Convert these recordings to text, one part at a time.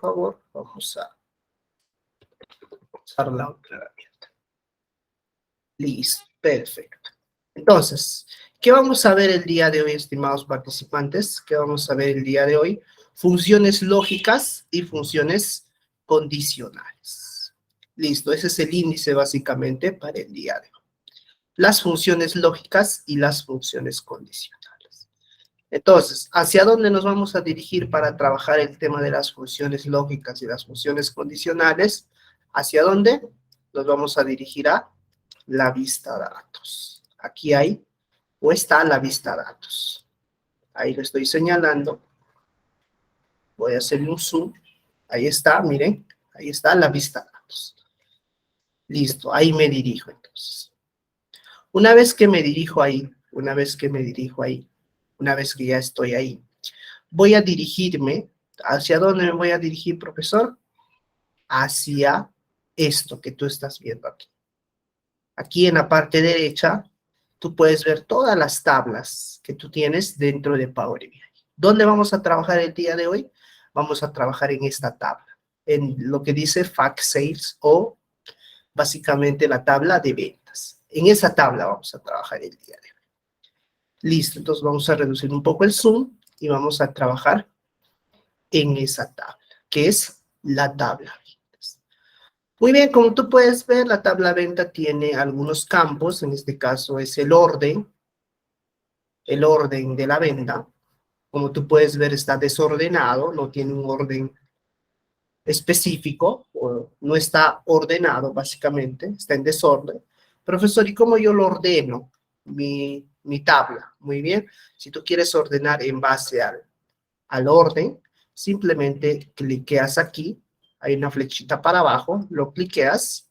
favor, vamos a usar la otra herramienta. Listo, perfecto. Entonces, ¿qué vamos a ver el día de hoy, estimados participantes? ¿Qué vamos a ver el día de hoy? Funciones lógicas y funciones condicionales. Listo, ese es el índice básicamente para el día de hoy. Las funciones lógicas y las funciones condicionales. Entonces, ¿hacia dónde nos vamos a dirigir para trabajar el tema de las funciones lógicas y las funciones condicionales? ¿Hacia dónde? Nos vamos a dirigir a la vista de datos. Aquí hay, o está la vista de datos. Ahí lo estoy señalando. Voy a hacerle un zoom. Ahí está, miren. Ahí está la vista de datos. Listo, ahí me dirijo entonces. Una vez que me dirijo ahí, una vez que ya estoy ahí, voy a dirigirme, ¿hacia dónde me voy a dirigir, profesor? Hacia esto que tú estás viendo aquí. Aquí en la parte derecha, tú puedes ver todas las tablas que tú tienes dentro de Power BI. ¿Dónde vamos a trabajar el día de hoy? Vamos a trabajar en esta tabla, en lo que dice Fact Sales o básicamente la tabla de ventas. En esa tabla vamos a trabajar el día de hoy. Listo, entonces vamos a reducir un poco el zoom y vamos a trabajar en esa tabla, que es la tabla de ventas. Muy bien, como tú puedes ver, la tabla de venta tiene algunos campos, en este caso es el orden de la venta. Como tú puedes ver, está desordenado, no tiene un orden específico, o no está ordenado, básicamente, está en desorden. Profesor, ¿y cómo yo lo ordeno? Mi tabla. Muy bien. Si tú quieres ordenar en base al orden, simplemente cliqueas aquí, hay una flechita para abajo, lo cliqueas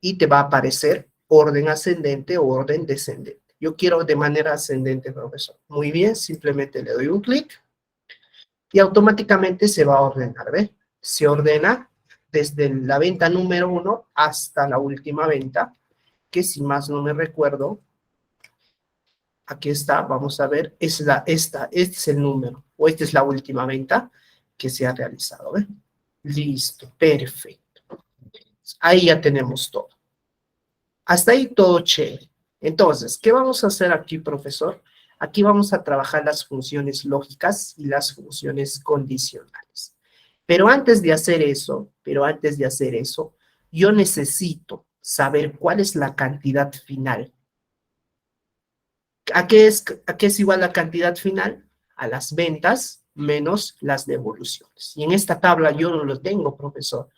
y te va a aparecer orden ascendente o orden descendente. Yo quiero de manera ascendente, profesor. Muy bien, simplemente le doy un clic y automáticamente se va a ordenar, ¿ve? Se ordena desde la venta número 1 hasta la última venta, que si más no me recuerdo, aquí está, vamos a ver, este es el número, o esta es la última venta que se ha realizado, ¿ve? Listo, perfecto. Ahí ya tenemos todo. Hasta ahí todo chévere. Entonces, ¿qué vamos a hacer aquí, profesor? Aquí vamos a trabajar las funciones lógicas y las funciones condicionales. Pero antes de hacer eso, yo necesito saber cuál es la cantidad final. ¿A qué es igual la cantidad final? A las ventas menos las devoluciones. Y en esta tabla yo no lo tengo, profesor.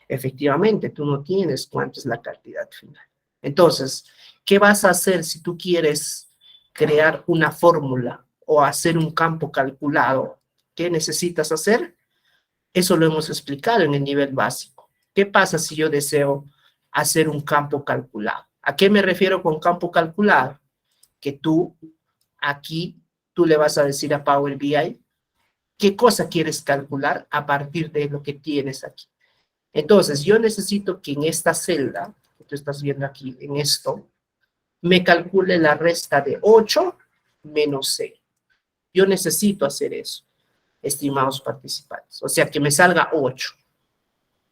Efectivamente, tú no tienes cuánto es la cantidad final. Entonces, ¿qué vas a hacer si tú quieres crear una fórmula o hacer un campo calculado? ¿Qué necesitas hacer? Eso lo hemos explicado en el nivel básico. ¿Qué pasa si yo deseo hacer un campo calculado? ¿A qué me refiero con campo calculado? Que tú, aquí, tú le vas a decir a Power BI qué cosa quieres calcular a partir de lo que tienes aquí. Entonces, yo necesito que en esta celda, que tú estás viendo aquí, en esto, me calcule la resta de 8 menos 6. Yo necesito hacer eso, estimados participantes. O sea, que me salga 8,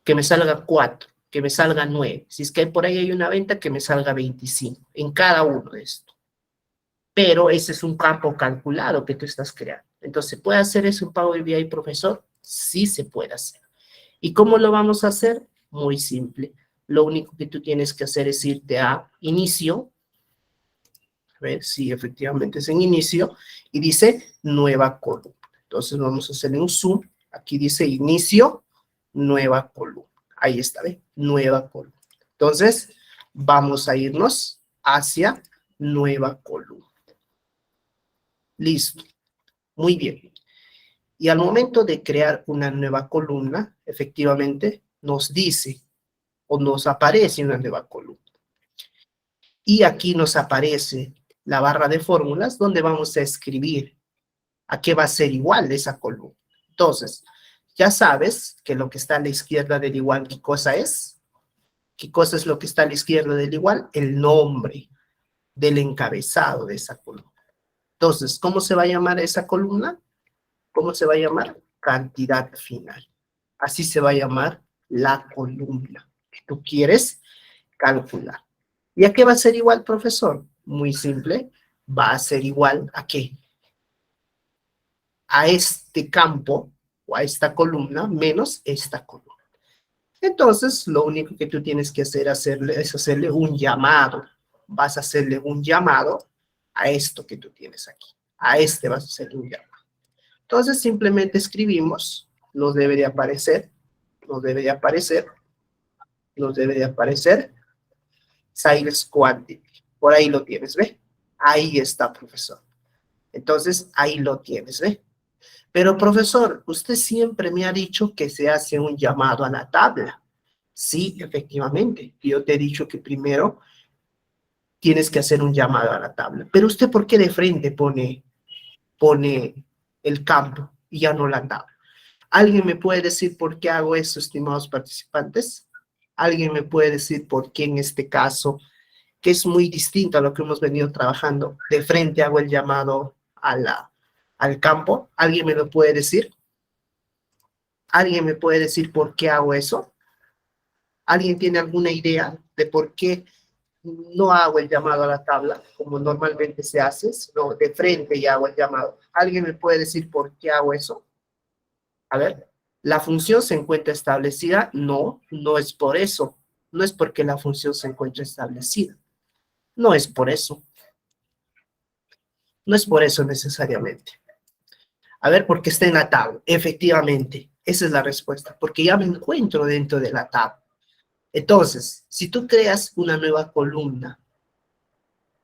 que me salga 4, que me salga 9. Si es que por ahí hay una venta, que me salga 25 en cada uno de estos. Pero ese es un campo calculado que tú estás creando. Entonces, ¿se puede hacer eso en Power BI, profesor? Sí se puede hacer. ¿Y cómo lo vamos a hacer? Muy simple. Lo único que tú tienes que hacer es irte a inicio. A ver si efectivamente es en inicio. Y dice nueva columna. Entonces vamos a hacerle un zoom. Aquí dice inicio, nueva columna. Ahí está, ¿ve? Nueva columna. Entonces vamos a irnos hacia nueva columna. Listo. Muy bien. Y al momento de crear una nueva columna, efectivamente nos dice o nos aparece una nueva columna. Y aquí nos aparece la barra de fórmulas donde vamos a escribir a qué va a ser igual esa columna. Entonces, ya sabes que lo que está a la izquierda del igual, ¿qué cosa es? ¿Qué cosa es lo que está a la izquierda del igual? El nombre del encabezado de esa columna. Entonces, ¿cómo se va a llamar esa columna? ¿Cómo se va a llamar? cantidad final. Así se va a llamar la columna que tú quieres calcular. ¿Y a qué va a ser igual, profesor? Muy simple, va a ser igual a ¿qué? A este campo o a esta columna menos esta columna. Entonces, lo único que tú tienes que hacer es hacerle un llamado. Vas a hacerle un llamado a esto que tú tienes aquí. A este vas a hacerle un llamado. Entonces, simplemente escribimos, nos debe de aparecer, nos debe de aparecer, nos debe de aparecer, Science Quantity. Por ahí lo tienes, ¿ve? Ahí está, profesor. Entonces, ahí lo tienes, ¿ve? Pero, profesor, usted siempre me ha dicho que se hace un llamado a la tabla. Sí, efectivamente. Yo te he dicho que primero tienes que hacer un llamado a la tabla. Pero usted, ¿por qué de frente pone el campo y ya no la tabla? ¿Alguien me puede decir por qué hago eso, estimados participantes? ¿Alguien me puede decir por qué en este caso, que es muy distinto a lo que hemos venido trabajando, de frente hago el llamado al campo? ¿Alguien me lo puede decir? ¿Alguien me puede decir por qué hago eso? ¿Alguien tiene alguna idea de por qué no hago el llamado a la tabla como normalmente se hace, sino de frente y hago el llamado? ¿Alguien me puede decir por qué hago eso? A ver, ¿la función se encuentra establecida? No, no es por eso. No es porque la función se encuentre establecida. No es por eso. No es por eso necesariamente. A ver, porque está en la tabla. Efectivamente, esa es la respuesta. Porque ya me encuentro dentro de la tabla. Entonces, si tú creas una nueva columna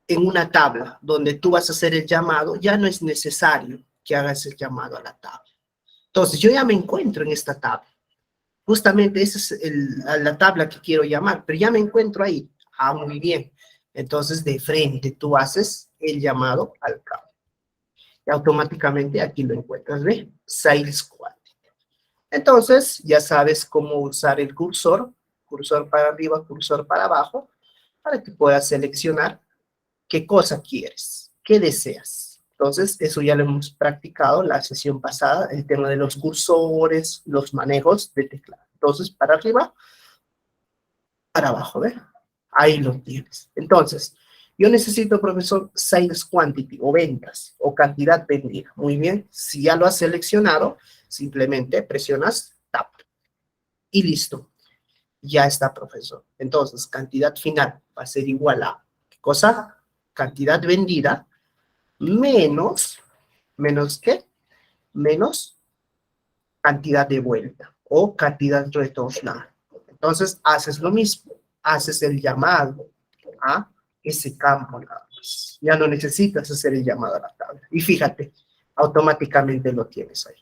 en una tabla donde tú vas a hacer el llamado, ya no es necesario que hagas el llamado a la tabla. Entonces, yo ya me encuentro en esta tabla. Justamente esa es la tabla que quiero llamar, pero ya me encuentro ahí. Ah, muy bien. Entonces, de frente tú haces el llamado al campo. Y automáticamente aquí lo encuentras, ¿ve? Sales Quantity. Entonces, ya sabes cómo usar el cursor para arriba, cursor para abajo, para que puedas seleccionar qué cosa quieres, qué deseas. Entonces, eso ya lo hemos practicado la sesión pasada, el tema de los cursores, los manejos de teclado. Entonces, para arriba, para abajo, ¿ves? Ahí lo tienes. Entonces, yo necesito, profesor, sales quantity, o ventas, o cantidad vendida. Muy bien, si ya lo has seleccionado, simplemente presionas Tab. Y listo. Ya está, profesor. Entonces, cantidad final va a ser igual a, ¿qué cosa? Cantidad vendida ¿menos qué? Menos cantidad de vuelta o cantidad retornada. Entonces, haces lo mismo, haces el llamado a ese campo nada más. Ya no necesitas hacer el llamado a la tabla. Y fíjate, automáticamente lo tienes ahí.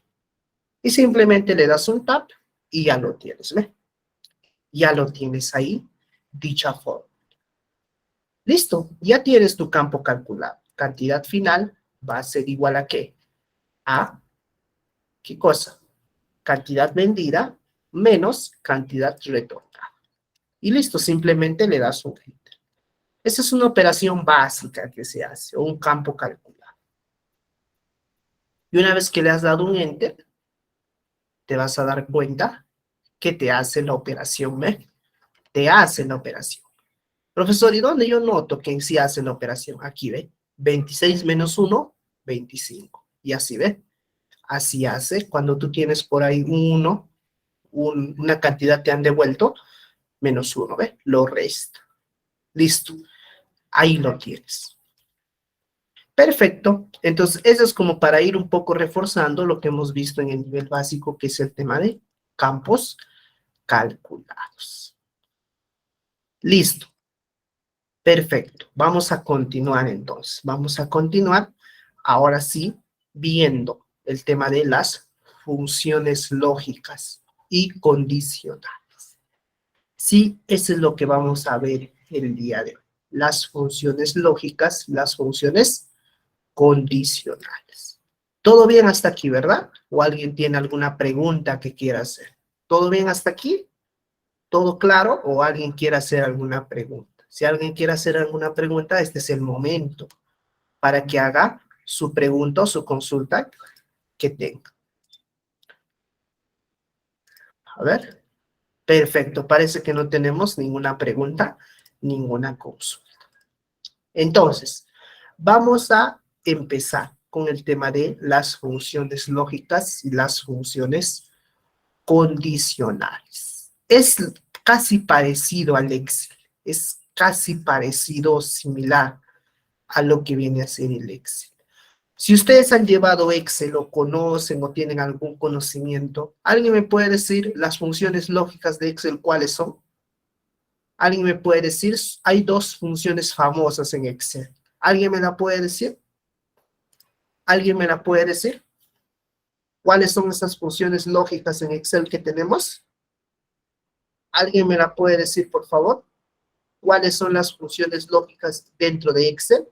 Y simplemente le das un tap y ya lo tienes, ¿ve? Ya lo tienes ahí, dicha forma. Listo, ya tienes tu campo calculado. Cantidad final va a ser igual a ¿qué? A, ¿qué cosa? Cantidad vendida menos cantidad retornada. Y listo, simplemente le das un enter. Esa es una operación básica que se hace, o un campo calculado. Y una vez que le has dado un enter, te vas a dar cuenta que te hace la operación, ¿ve? Te hace la operación. Profesor, ¿y dónde yo noto que sí hace la operación? Aquí, ¿ve? 26 menos 1, 25. Y así, ¿ve? Así hace cuando tú tienes por ahí un 1, una cantidad te han devuelto, menos 1, ¿ve? Lo resta. Listo. Ahí lo tienes. Perfecto. Entonces, eso es como para ir un poco reforzando lo que hemos visto en el nivel básico, que es el tema de campos calculados. Listo. Perfecto. Vamos a continuar entonces. Vamos a continuar ahora sí viendo el tema de las funciones lógicas y condicionales. Sí, eso es lo que vamos a ver el día de hoy. Las funciones lógicas, las funciones condicionales. ¿Todo bien hasta aquí, verdad? ¿O alguien tiene alguna pregunta que quiera hacer? ¿Todo bien hasta aquí? ¿Todo claro? ¿O alguien quiere hacer alguna pregunta? Si alguien quiere hacer alguna pregunta, este es el momento para que haga su pregunta o su consulta que tenga. A ver. Perfecto, parece que no tenemos ninguna pregunta, ninguna consulta. Entonces, vamos a empezar con el tema de las funciones lógicas y las funciones condicionales. Es casi parecido al Excel, es casi parecido o similar a lo que viene a ser el Excel. Si ustedes han llevado Excel o conocen o tienen algún conocimiento, ¿alguien me puede decir las funciones lógicas de Excel cuáles son? ¿Alguien me puede decir? Hay dos funciones famosas en Excel. ¿Alguien me la puede decir? ¿Alguien me la puede decir? ¿Cuáles son esas funciones lógicas en Excel que tenemos? ¿Alguien me la puede decir, por favor? ¿Cuáles son las funciones lógicas dentro de Excel?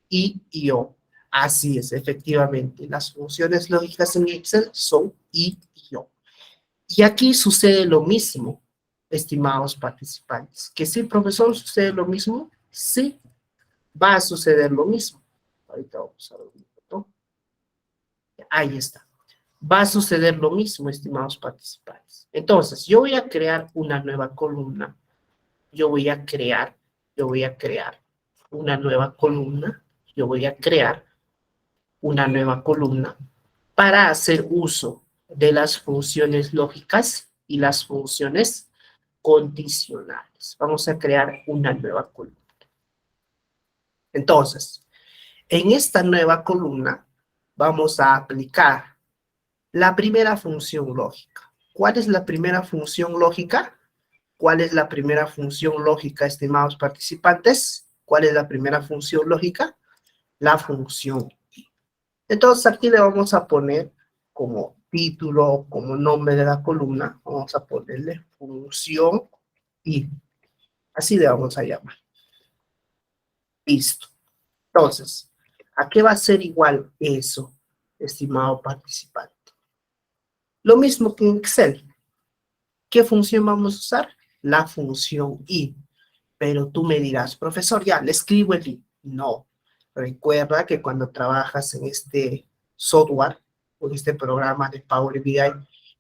Y o. Así es, efectivamente. Las funciones lógicas en Excel son y o. Y aquí sucede lo mismo, estimados participantes. ¿Que sí, profesor, sucede lo mismo? Sí, va a suceder lo mismo. Ahorita vamos a ver un poquito. Ahí está. Va a suceder lo mismo, estimados participantes. Entonces, yo voy a crear una nueva columna. Yo voy a crear una nueva columna. Yo voy a crear una nueva columna para hacer uso de las funciones lógicas y las funciones condicionales. Vamos a crear una nueva columna. Entonces, en esta nueva columna vamos a aplicar la primera función lógica. ¿Cuál es la primera función lógica? ¿Cuál es la primera función lógica, estimados participantes? ¿Cuál es la primera función lógica? La función i. Entonces aquí le vamos a poner como título, como nombre de la columna, vamos a ponerle función i. Así le vamos a llamar. Listo. Entonces, ¿a qué va a ser igual eso, estimado participante? Lo mismo que en Excel. ¿Qué función vamos a usar? La función i. Pero tú me dirás, profesor, ya, le escribo el i. No. Recuerda que cuando trabajas en este software o en este programa de Power BI,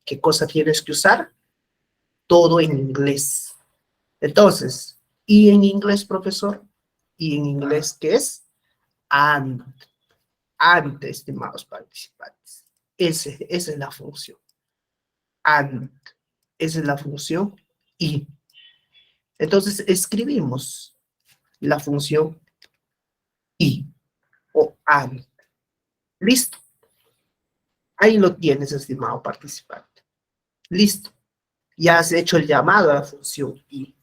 ¿qué cosa tienes que usar? Todo en inglés. Entonces, ¿y en inglés, profesor? ¿Y en inglés qué es? And. And, estimados participantes. Esa es la función. And. Esa es la función y. Entonces, escribimos la función y o and. Listo. Ahí lo tienes, estimado participante. Listo. Ya has hecho el llamado a la función y.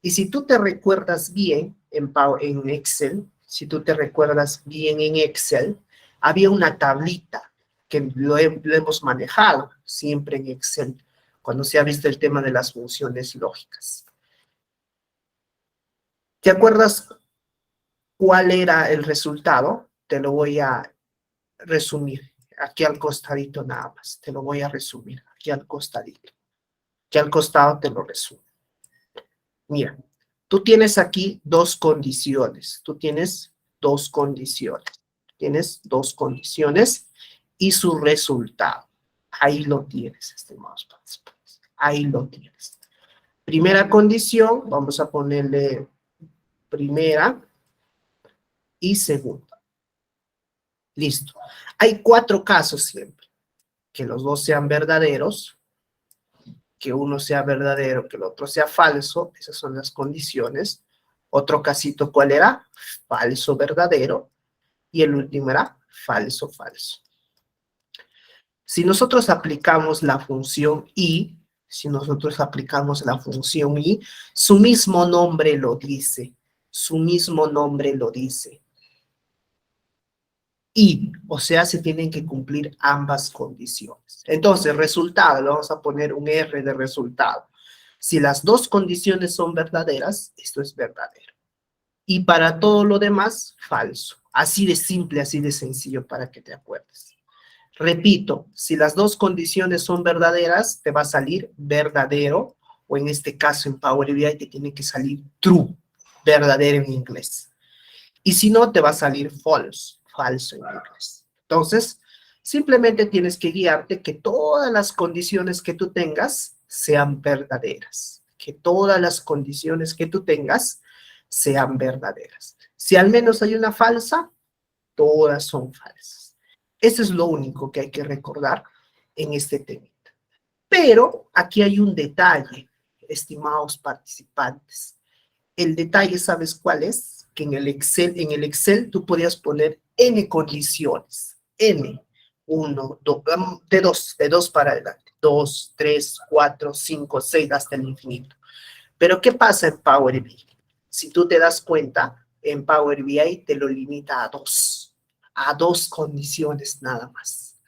Y si tú te recuerdas bien en Excel, si tú te recuerdas bien en Excel, había una tablita que lo hemos manejado siempre en Excel, cuando se ha visto el tema de las funciones lógicas. ¿Te acuerdas cuál era el resultado? Te lo voy a resumir aquí al costadito nada más. Te lo voy a resumir aquí al costadito. Aquí al costado te lo resumo. Mira, tú tienes aquí dos condiciones. Tú tienes dos condiciones. Tienes dos condiciones y su resultado. Ahí lo tienes, estimados participantes. Ahí lo tienes. Primera condición, vamos a ponerle primera y segunda. Listo. Hay cuatro casos siempre. Que los dos sean verdaderos, que uno sea verdadero, que el otro sea falso. Esas son las condiciones. Otro casito, ¿cuál era? Falso, verdadero. Y el último era falso, falso. Si nosotros aplicamos la función i, su mismo nombre lo dice. Su mismo nombre lo dice. Y, o sea, se tienen que cumplir ambas condiciones. Entonces, resultado, le vamos a poner un R de resultado. Si las dos condiciones son verdaderas, esto es verdadero. Y para todo lo demás, falso. Así de simple, así de sencillo para que te acuerdes. Repito, si las dos condiciones son verdaderas, te va a salir verdadero, o en este caso en Power BI te tiene que salir true, verdadero en inglés. Y si no, te va a salir false, falso en inglés. Entonces, Simplemente tienes que guiarte que todas las condiciones que tú tengas sean verdaderas. Que todas las condiciones que tú tengas sean verdaderas. Si al menos hay una falsa, todas son falsas. Eso es lo único que hay que recordar en este tema. Pero aquí hay un detalle, estimados participantes. El detalle, ¿sabes cuál es? Que en el Excel tú podías poner N condiciones. N. Uno, de dos para adelante. 2, 3, 4, 5, 6, hasta el infinito. Pero ¿qué pasa en Power BI? Si tú te das cuenta, en Power BI te lo limita a dos condiciones nada más.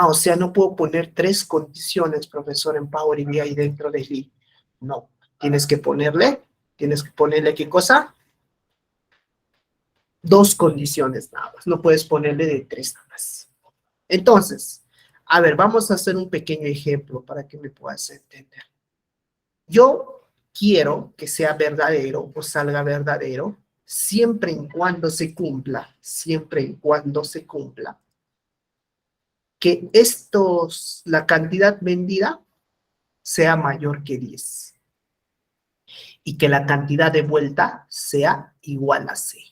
O sea, no puedo poner 3 condiciones, profesor, en Power BI dentro de I. No, tienes que ponerle, ¿qué cosa? 2 condiciones nada más, no puedes ponerle de 3 nada más. Entonces, a ver, vamos a hacer un pequeño ejemplo para que me puedas entender. Yo quiero que sea verdadero o salga verdadero siempre y cuando se cumpla, que la cantidad vendida sea mayor que 10 y que la cantidad de vuelta sea igual a 0.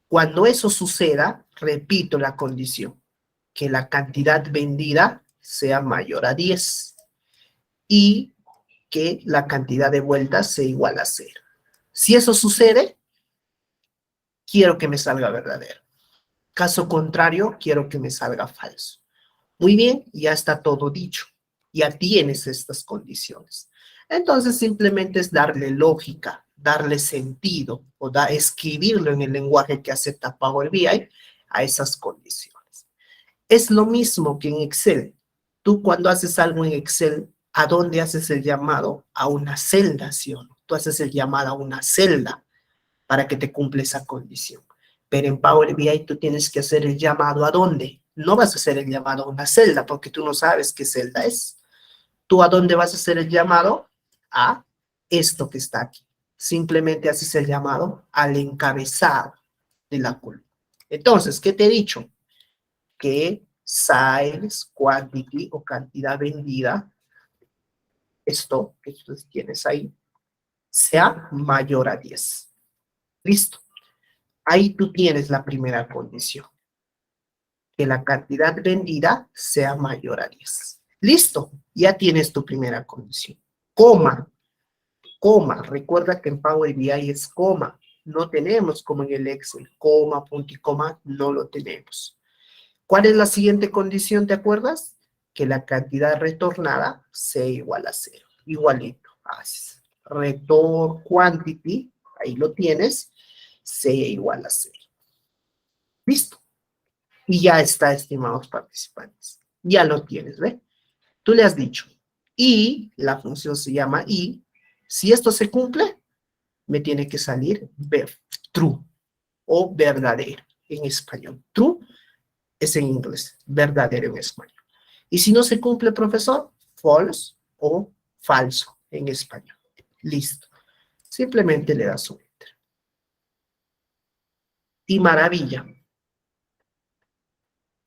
Cuando eso suceda, repito la condición, que la cantidad vendida sea mayor a 10 y que la cantidad de vueltas sea igual a 0. Si eso sucede, quiero que me salga verdadero. Caso contrario, quiero que me salga falso. Muy bien, ya está todo dicho. Ya tienes estas condiciones. Entonces simplemente es darle lógica, darle sentido o escribirlo en el lenguaje que acepta Power BI a esas condiciones. Es lo mismo que en Excel. Tú cuando haces algo en Excel, ¿a dónde haces el llamado? A una celda, ¿sí o no? Tú haces el llamado a una celda para que te cumpla esa condición. Pero en Power BI tú tienes que hacer el llamado ¿a dónde? No vas a hacer el llamado a una celda porque tú no sabes qué celda es. ¿Tú a dónde vas a hacer el llamado? A esto que está aquí. Simplemente haces el llamado al encabezado de la columna. Entonces, ¿qué te he dicho? Que sales, quantity o cantidad vendida, esto que tú tienes ahí, sea mayor a 10. Listo. Ahí tú tienes la primera condición, que la cantidad vendida sea mayor a 10. Listo, ya tienes tu primera condición. Coma, recuerda que en Power BI es coma, no tenemos como en el Excel, coma, punto y coma, no lo tenemos. ¿Cuál es la siguiente condición, te acuerdas? Que la cantidad retornada sea igual a 0, igualito. Haces return quantity, ahí lo tienes, sea igual a 0. Listo. Y ya está, estimados participantes. Ya lo tienes, ¿ve? Tú le has dicho, y la función se llama y. Si esto se cumple, me tiene que salir true o verdadero en español. True es en inglés, verdadero en español. Y si no se cumple, profesor, false o falso en español. Listo. Simplemente le das un enter. Y maravilla.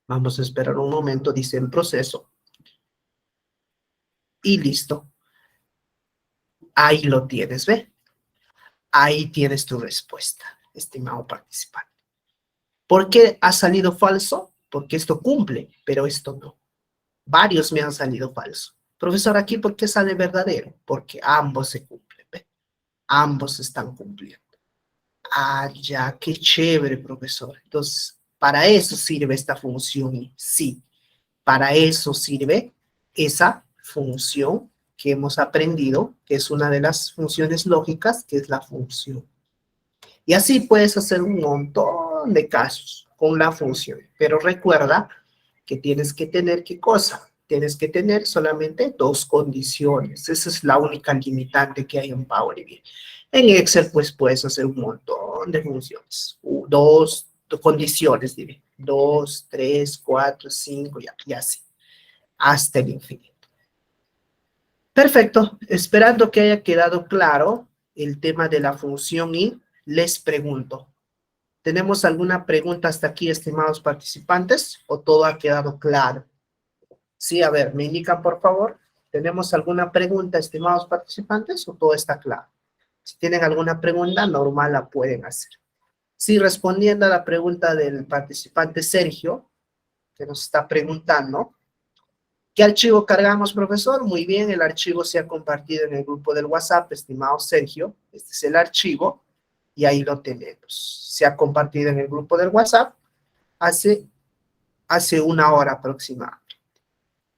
Vamos a esperar un momento, dice en proceso. Y listo. Ahí lo tienes, ¿ve? Ahí tienes tu respuesta, estimado participante. ¿Por qué ha salido falso? Porque esto cumple, pero esto no. Varios me han salido falso. Profesor, ¿aquí por qué sale verdadero? Porque ambos se cumplen, ¿ve? Ambos están cumpliendo. Ya, qué chévere, profesor. Entonces, para eso sirve esta función. Sí, para eso sirve esa función que hemos aprendido, que es una de las funciones lógicas, que es la función. Y así puedes hacer un montón de casos con la función. Pero recuerda que tienes que tener, ¿qué cosa? Tienes que tener solamente 2 condiciones. Esa es la única limitante que hay en Power BI. En Excel, pues, puedes hacer un montón de funciones. 2 condiciones, diré. 2, 3, 4, 5, y así. Hasta el infinito. Perfecto. Esperando que haya quedado claro el tema de la función y les pregunto, ¿Tenemos alguna pregunta hasta aquí, estimados participantes? ¿O todo ha quedado claro? Sí, a ver, me indican, por favor. ¿Tenemos alguna pregunta, estimados participantes, o todo está claro? Si tienen alguna pregunta, normal la pueden hacer. Sí, respondiendo a la pregunta del participante Sergio, que nos está preguntando, ¿qué archivo cargamos, profesor? Muy bien, el archivo se ha compartido en el grupo del WhatsApp, estimado Sergio. Este es el archivo y ahí lo tenemos. Se ha compartido en el grupo del WhatsApp hace una hora aproximadamente.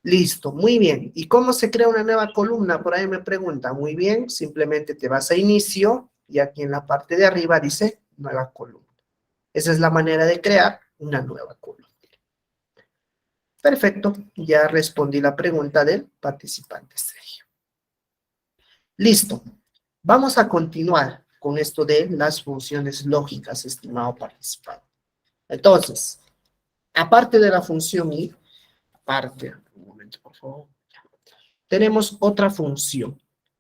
Listo, muy bien. ¿Y cómo se crea una nueva columna? Por ahí me pregunta. Muy bien, simplemente te vas a inicio y aquí en la parte de arriba dice nueva columna. Esa es la manera de crear una nueva columna. Perfecto, ya respondí la pregunta del participante Sergio. Listo, vamos a continuar con esto de las funciones lógicas, estimado participante. Entonces, aparte de la función i, un momento por favor, tenemos otra función,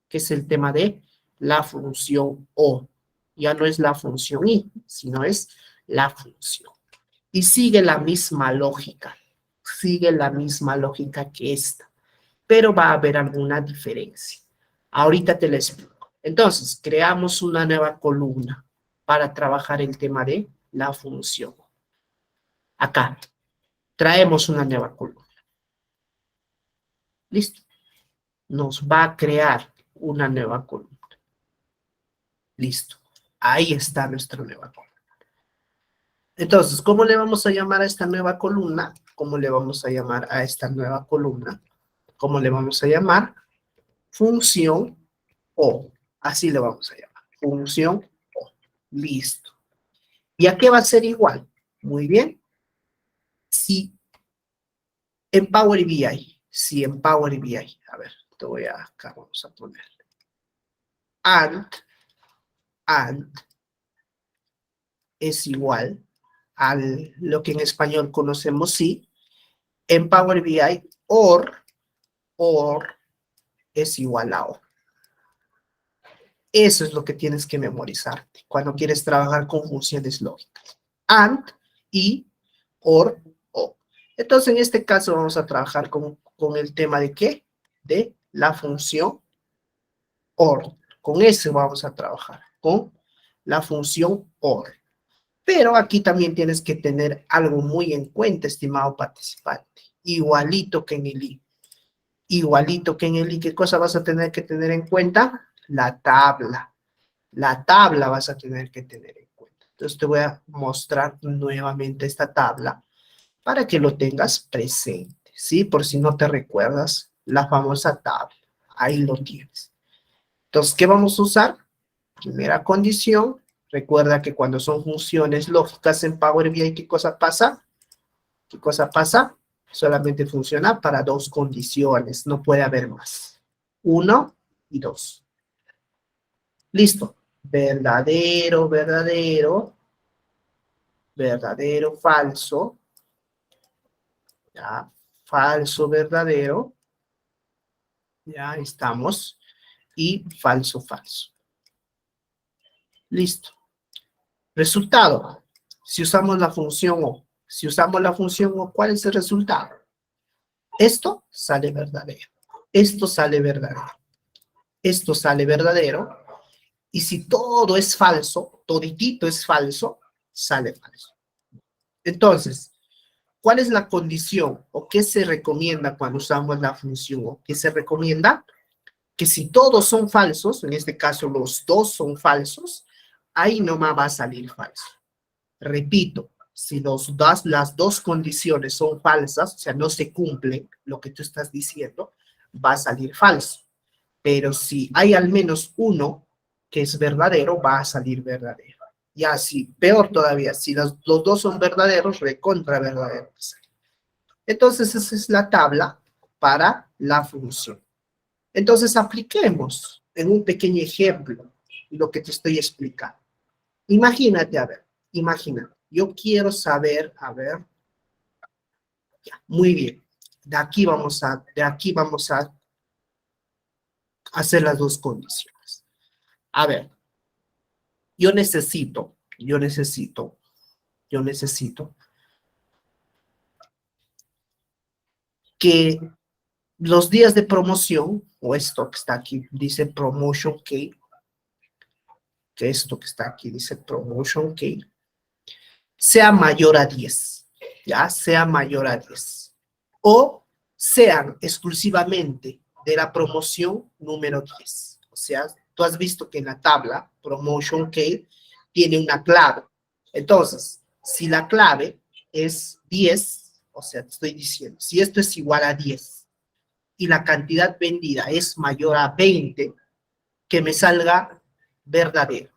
que es el tema de la función o. Ya no es la función i, sino es la función. Y sigue la misma lógica que esta, pero va a haber alguna diferencia. Ahorita te la explico. Entonces, creamos una nueva columna para trabajar el tema de la función. Acá, traemos una nueva columna. ¿Listo? Nos va a crear una nueva columna. Listo. Ahí está nuestra nueva columna. Entonces, ¿cómo le vamos a llamar a esta nueva columna? ¿Cómo le vamos a llamar a esta nueva columna? ¿Cómo le vamos a llamar? Función O. Así le vamos a llamar. Función O. Listo. ¿Y a qué va a ser igual? Muy bien. Si en Power BI, a ver, te voy a, acá vamos a poner. And es igual a lo que en español conocemos si. En Power BI, or es igual a O. Eso es lo que tienes que memorizarte cuando quieres trabajar con funciones lógicas. And, y, or, o. Entonces, en este caso vamos a trabajar con el tema de ¿qué? De la función or. Con eso vamos a trabajar, con la función or. Pero aquí también tienes que tener algo muy en cuenta, estimado participante. Igualito que en el i. Igualito que en el i. ¿Qué cosa vas a tener que tener en cuenta? La tabla. La tabla vas a tener que tener en cuenta. Entonces te voy a mostrar nuevamente esta tabla para que lo tengas presente, ¿sí? Por si no te recuerdas, la famosa tabla. Ahí lo tienes. Entonces, ¿qué vamos a usar? Primera condición, recuerda que cuando son funciones lógicas en Power BI, ¿qué cosa pasa? ¿Qué cosa pasa? Solamente funciona para dos condiciones, no puede haber más. 1 y 2. Listo. Verdadero, falso. Ya, falso, verdadero. Ya estamos. Y falso, falso. Listo. Resultado. Si usamos la función O. Si usamos la función O, ¿cuál es el resultado? Esto sale verdadero. Esto sale verdadero. Esto sale verdadero. Y si todo es falso, toditito es falso, sale falso. Entonces, ¿cuál es la condición o qué se recomienda cuando usamos la función O? ¿Qué se recomienda? Que si todos son falsos, en este caso los dos son falsos, ahí nomás va a salir falso. Repito, si las dos condiciones son falsas, o sea, no se cumple lo que tú estás diciendo, va a salir falso. Pero si hay al menos uno que es verdadero, va a salir verdadero. Y así, peor todavía, si los dos son verdaderos, recontra verdaderos. Entonces, esa es la tabla para la función. Entonces, apliquemos en un pequeño ejemplo lo que te estoy explicando. Imagínate, a ver, imagina, yo quiero saber, a ver, ya, muy bien, de aquí vamos a hacer las dos condiciones. A ver, yo necesito yo necesito que los días de promoción, o esto que está aquí, dice promotion key, que esto que está aquí dice promotion key, sea mayor a 10, ¿ya? Sea mayor a 10. O sean exclusivamente de la promoción número 10. O sea, tú has visto que en la tabla, promotion key, tiene una clave. Entonces, si la clave es 10, o sea, te estoy diciendo, si esto es igual a 10 y la cantidad vendida es mayor a 20, que me salga verdadero.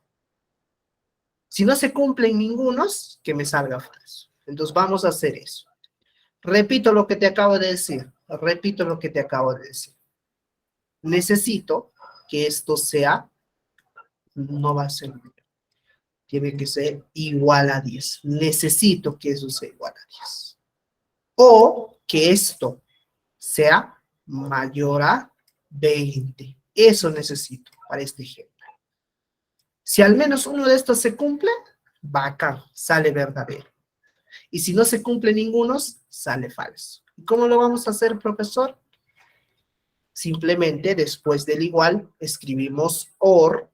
Si no se cumplen ningunos, que me salga falso. Entonces vamos a hacer eso. Repito lo que te acabo de decir. Repito lo que te acabo de decir. Necesito que esto sea, no va a ser, tiene que ser igual a 10. Necesito que eso sea igual a 10. O que esto sea mayor a 20. Eso necesito para este ejemplo. Si al menos uno de estos se cumple, bacán, sale verdadero. Y si no se cumple ninguno, sale falso. ¿Y cómo lo vamos a hacer, profesor? Simplemente después del igual escribimos OR,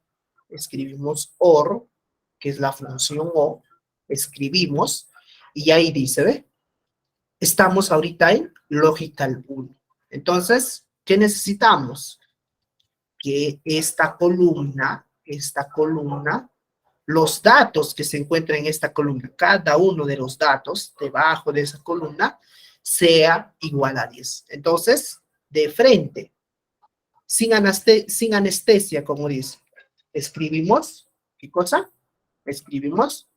que es la función O, escribimos, y ahí dice, ¿ve? Estamos ahorita en Logical 1. Entonces, ¿qué necesitamos? Que esta columna, los datos que se encuentran en esta columna, cada uno de los datos debajo de esa columna, sea igual a 10. Entonces, de frente, sin anestesia, como dice, escribimos, ¿qué cosa? Escribimos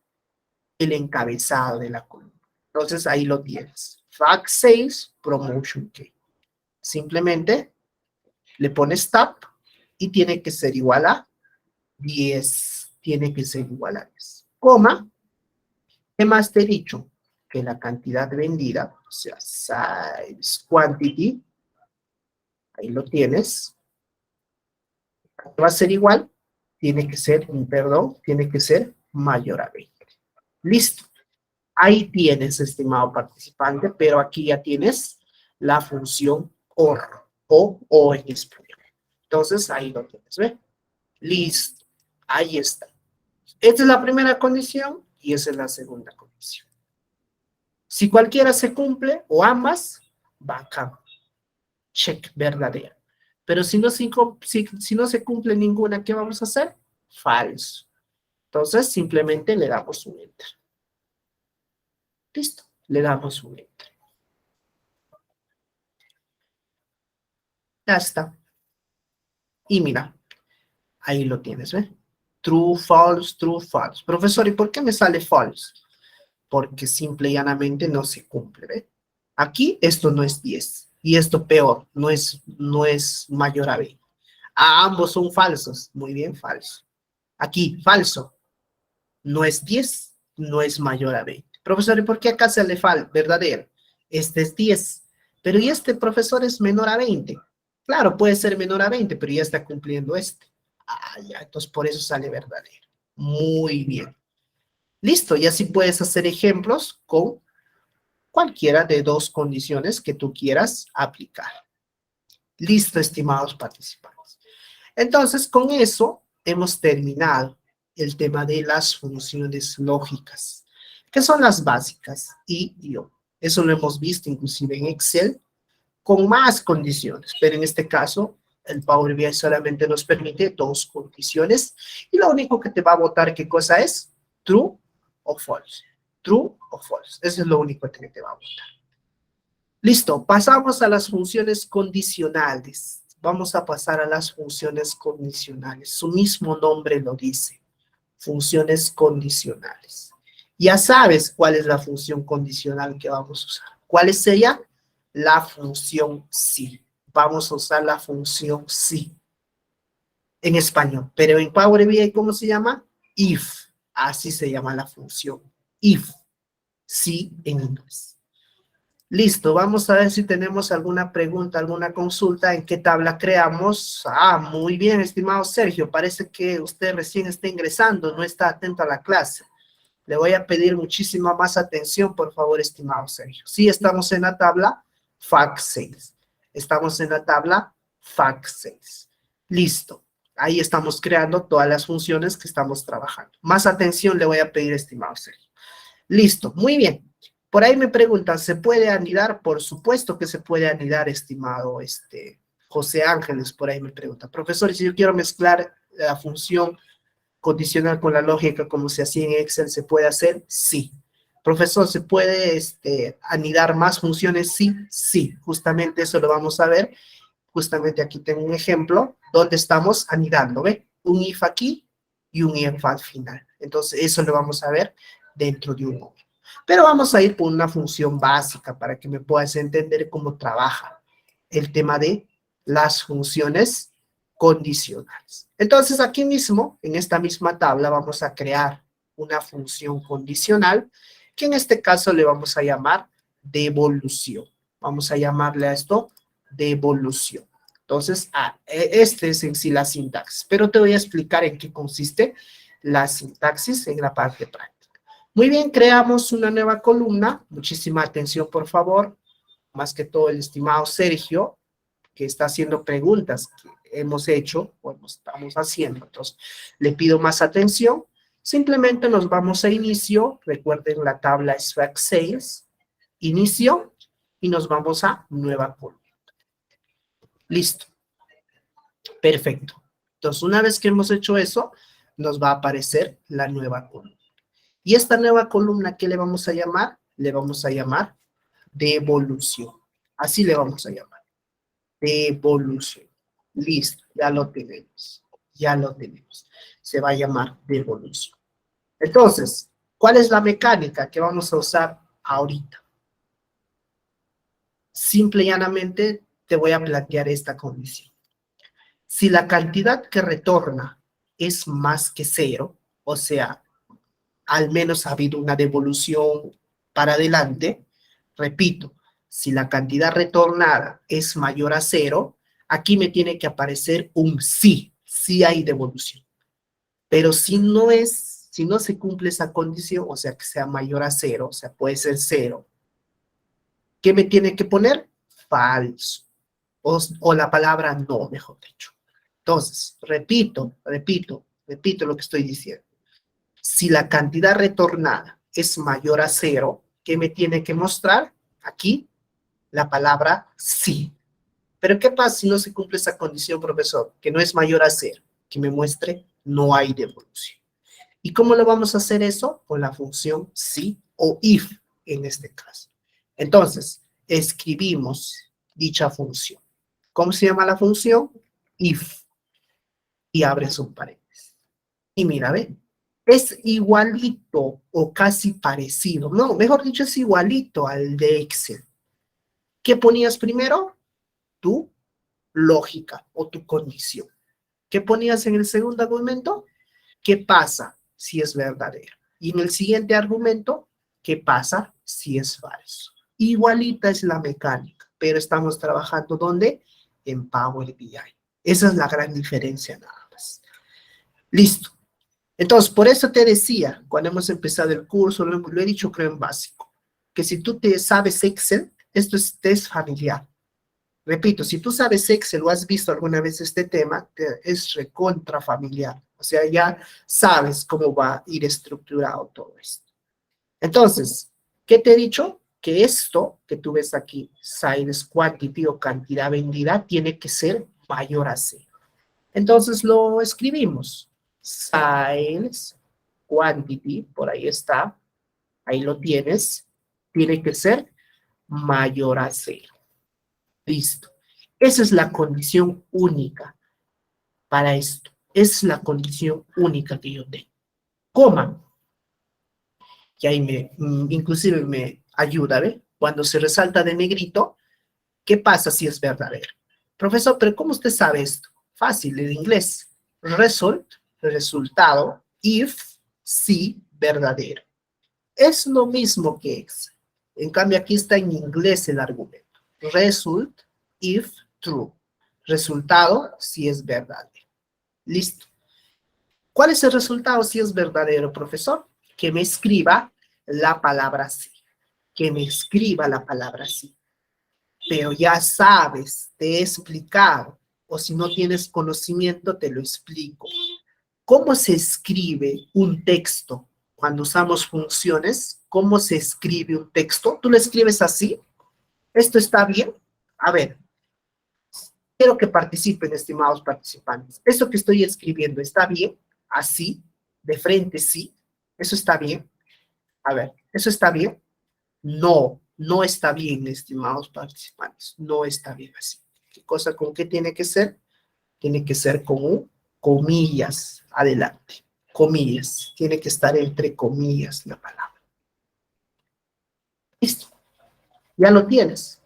el encabezado de la columna. Entonces, ahí lo tienes. Fact Sales Promotion Key. Simplemente le pones tab y tiene que ser igual a 10. Tiene que ser igual a 10. Coma. ¿Qué más te he dicho? Que la cantidad vendida, o sea, size quantity, ahí lo tienes, va a ser igual, tiene que ser mayor a 20. Listo. Ahí tienes, estimado participante, pero aquí ya tienes la función OR, o en español. Entonces, ahí lo tienes, ¿ve? Listo. Ahí está. Esta es la primera condición y esa es la segunda condición. Si cualquiera se cumple o ambas, bacán. Check, verdadero. Pero si no se cumple ninguna, ¿qué vamos a hacer? Falso. Entonces, simplemente le damos un enter. Listo. Le damos un enter. Ya está. Y mira, ahí lo tienes, ¿ves? True, false, true, false. Profesor, ¿y por qué me sale false? Porque simple y llanamente no se cumple, ¿ves? Aquí esto no es 10. Y esto peor, no es mayor a 20. Ambos son falsos. Muy bien, falso. Aquí, falso. No es 10, no es mayor a 20. Profesor, ¿y por qué acá sale verdadero? Este es 10. Pero ¿y este profesor es menor a 20? Claro, puede ser menor a 20, pero ya está cumpliendo este. Ah, ya, entonces por eso sale verdadero. Muy bien. Listo, y así puedes hacer ejemplos con cualquiera de dos condiciones que tú quieras aplicar. Listo, estimados participantes. Entonces, con eso hemos terminado el tema de las funciones lógicas, que son las básicas y yo. Eso lo hemos visto inclusive en Excel con más condiciones, pero en este caso el Power BI solamente nos permite dos condiciones y lo único que te va a botar qué cosa es true o false. True o false. Eso es lo único que te va a botar. Listo, pasamos a las funciones condicionales. Vamos a pasar a las funciones condicionales. Su mismo nombre lo dice. Funciones condicionales. Ya sabes cuál es la función condicional que vamos a usar. ¿Cuál es ella? La función sí. Vamos a usar la función sí en español. Pero en Power BI, ¿cómo se llama? If. Así se llama la función. If. Sí en inglés. Listo, vamos a ver si tenemos alguna pregunta, alguna consulta, en qué tabla creamos. Ah, muy bien, estimado Sergio, parece que usted recién está ingresando, no está atento a la clase. Le voy a pedir muchísima más atención, por favor, estimado Sergio. Sí, estamos en la tabla FAC6. Estamos en la tabla FAC6. Listo. Ahí estamos creando todas las funciones que estamos trabajando. Más atención le voy a pedir, estimado Sergio. Listo, muy bien. Por ahí me preguntan, ¿se puede anidar? Por supuesto que se puede anidar, estimado José Ángeles. Por ahí me pregunta, profesor, ¿y si yo quiero mezclar la función condicional con la lógica como se hacía en Excel, se puede hacer? Sí. Profesor, ¿se puede anidar más funciones? Sí, sí. Justamente eso lo vamos a ver. Justamente aquí tengo un ejemplo donde estamos anidando, ¿ve? Un if aquí y un if al final. Entonces, eso lo vamos a ver dentro de un módulo. Pero vamos a ir por una función básica para que me puedas entender cómo trabaja el tema de las funciones condicionales. Entonces, aquí mismo, en esta misma tabla, vamos a crear una función condicional que en este caso le vamos a llamar devolución. Vamos a llamarle a esto devolución. Entonces, este es en sí la sintaxis, pero te voy a explicar en qué consiste la sintaxis en la parte práctica. Muy bien, creamos una nueva columna. Muchísima atención, por favor. Más que todo el estimado Sergio, que está haciendo preguntas que hemos hecho o estamos haciendo. Entonces, le pido más atención. Simplemente nos vamos a inicio. Recuerden, la tabla es FAC6. Inicio y nos vamos a nueva columna. Listo. Perfecto. Entonces, una vez que hemos hecho eso, nos va a aparecer la nueva columna. Y esta nueva columna, ¿qué le vamos a llamar? Le vamos a llamar devolución. Así le vamos a llamar. Devolución. Listo, ya lo tenemos. Ya lo tenemos. Se va a llamar devolución. Entonces, ¿cuál es la mecánica que vamos a usar ahorita? Simple y llanamente te voy a plantear esta condición. Si la cantidad que retorna es más que cero, o sea, al menos ha habido una devolución para adelante, repito, si la cantidad retornada es mayor a cero, aquí me tiene que aparecer un sí, sí hay devolución. Pero si no se cumple esa condición, o sea, que sea mayor a cero, o sea, puede ser cero, ¿qué me tiene que poner? Falso. O la palabra no, mejor dicho. Entonces, repito lo que estoy diciendo. Si la cantidad retornada es mayor a cero, ¿qué me tiene que mostrar? Aquí, la palabra sí. Pero ¿qué pasa si no se cumple esa condición, profesor? Que no es mayor a cero. Que me muestre no hay devolución. ¿Y cómo lo vamos a hacer eso? Con la función sí o if, en este caso. Entonces, escribimos dicha función. ¿Cómo se llama la función? If. Y abres un paréntesis. Y mira, ve, es igualito o casi parecido. No, mejor dicho, es igualito al de Excel. ¿Qué ponías primero? Tu lógica o tu condición. ¿Qué ponías en el segundo argumento? ¿Qué pasa si es verdadero? Y en el siguiente argumento, ¿qué pasa si es falso? Igualita es la mecánica, pero estamos trabajando ¿dónde? En Power BI. Esa es la gran diferencia nada más. Listo. Entonces, por eso te decía, cuando hemos empezado el curso, lo he dicho creo en básico, que si tú te sabes Excel, esto es familiar. Repito, si tú sabes Excel o has visto alguna vez este tema, es recontra familiar. O sea, ya sabes cómo va a ir estructurado todo esto. Entonces, ¿qué te he dicho? Que esto que tú ves aquí, sales quantity o cantidad vendida, tiene que ser mayor a cero. Entonces lo escribimos. Sales quantity, por ahí está, ahí lo tienes, tiene que ser mayor a cero. Listo. Esa es la condición única para esto. Es la condición única que yo tengo. Coma. Y ahí inclusive me ayuda, ¿ve? Cuando se resalta de negrito, ¿qué pasa si es verdadero? Profesor, ¿pero cómo usted sabe esto? Fácil, en inglés. Result, resultado, if, sí, verdadero. Es lo mismo que Excel. En cambio, aquí está en inglés el argumento. Result, if, true. Resultado, si es verdadero. Listo. ¿Cuál es el resultado si es verdadero, profesor? que me escriba la palabra sí. Que me escriba la palabra sí. Pero ya sabes, te he explicado, o si no tienes conocimiento, te lo explico. ¿Cómo se escribe un texto cuando usamos funciones? ¿Cómo se escribe un texto? ¿Tú lo escribes así? ¿Esto está bien? A ver, quiero que participen, estimados participantes. ¿Eso que estoy escribiendo está bien? Así, de frente, sí. ¿Eso está bien? A ver, ¿eso está bien? No, no está bien, estimados participantes. No está bien así. ¿Qué cosa con qué tiene que ser? Tiene que ser con un comillas adelante. Comillas. Tiene que estar entre comillas la palabra. Listo. Ya lo tienes.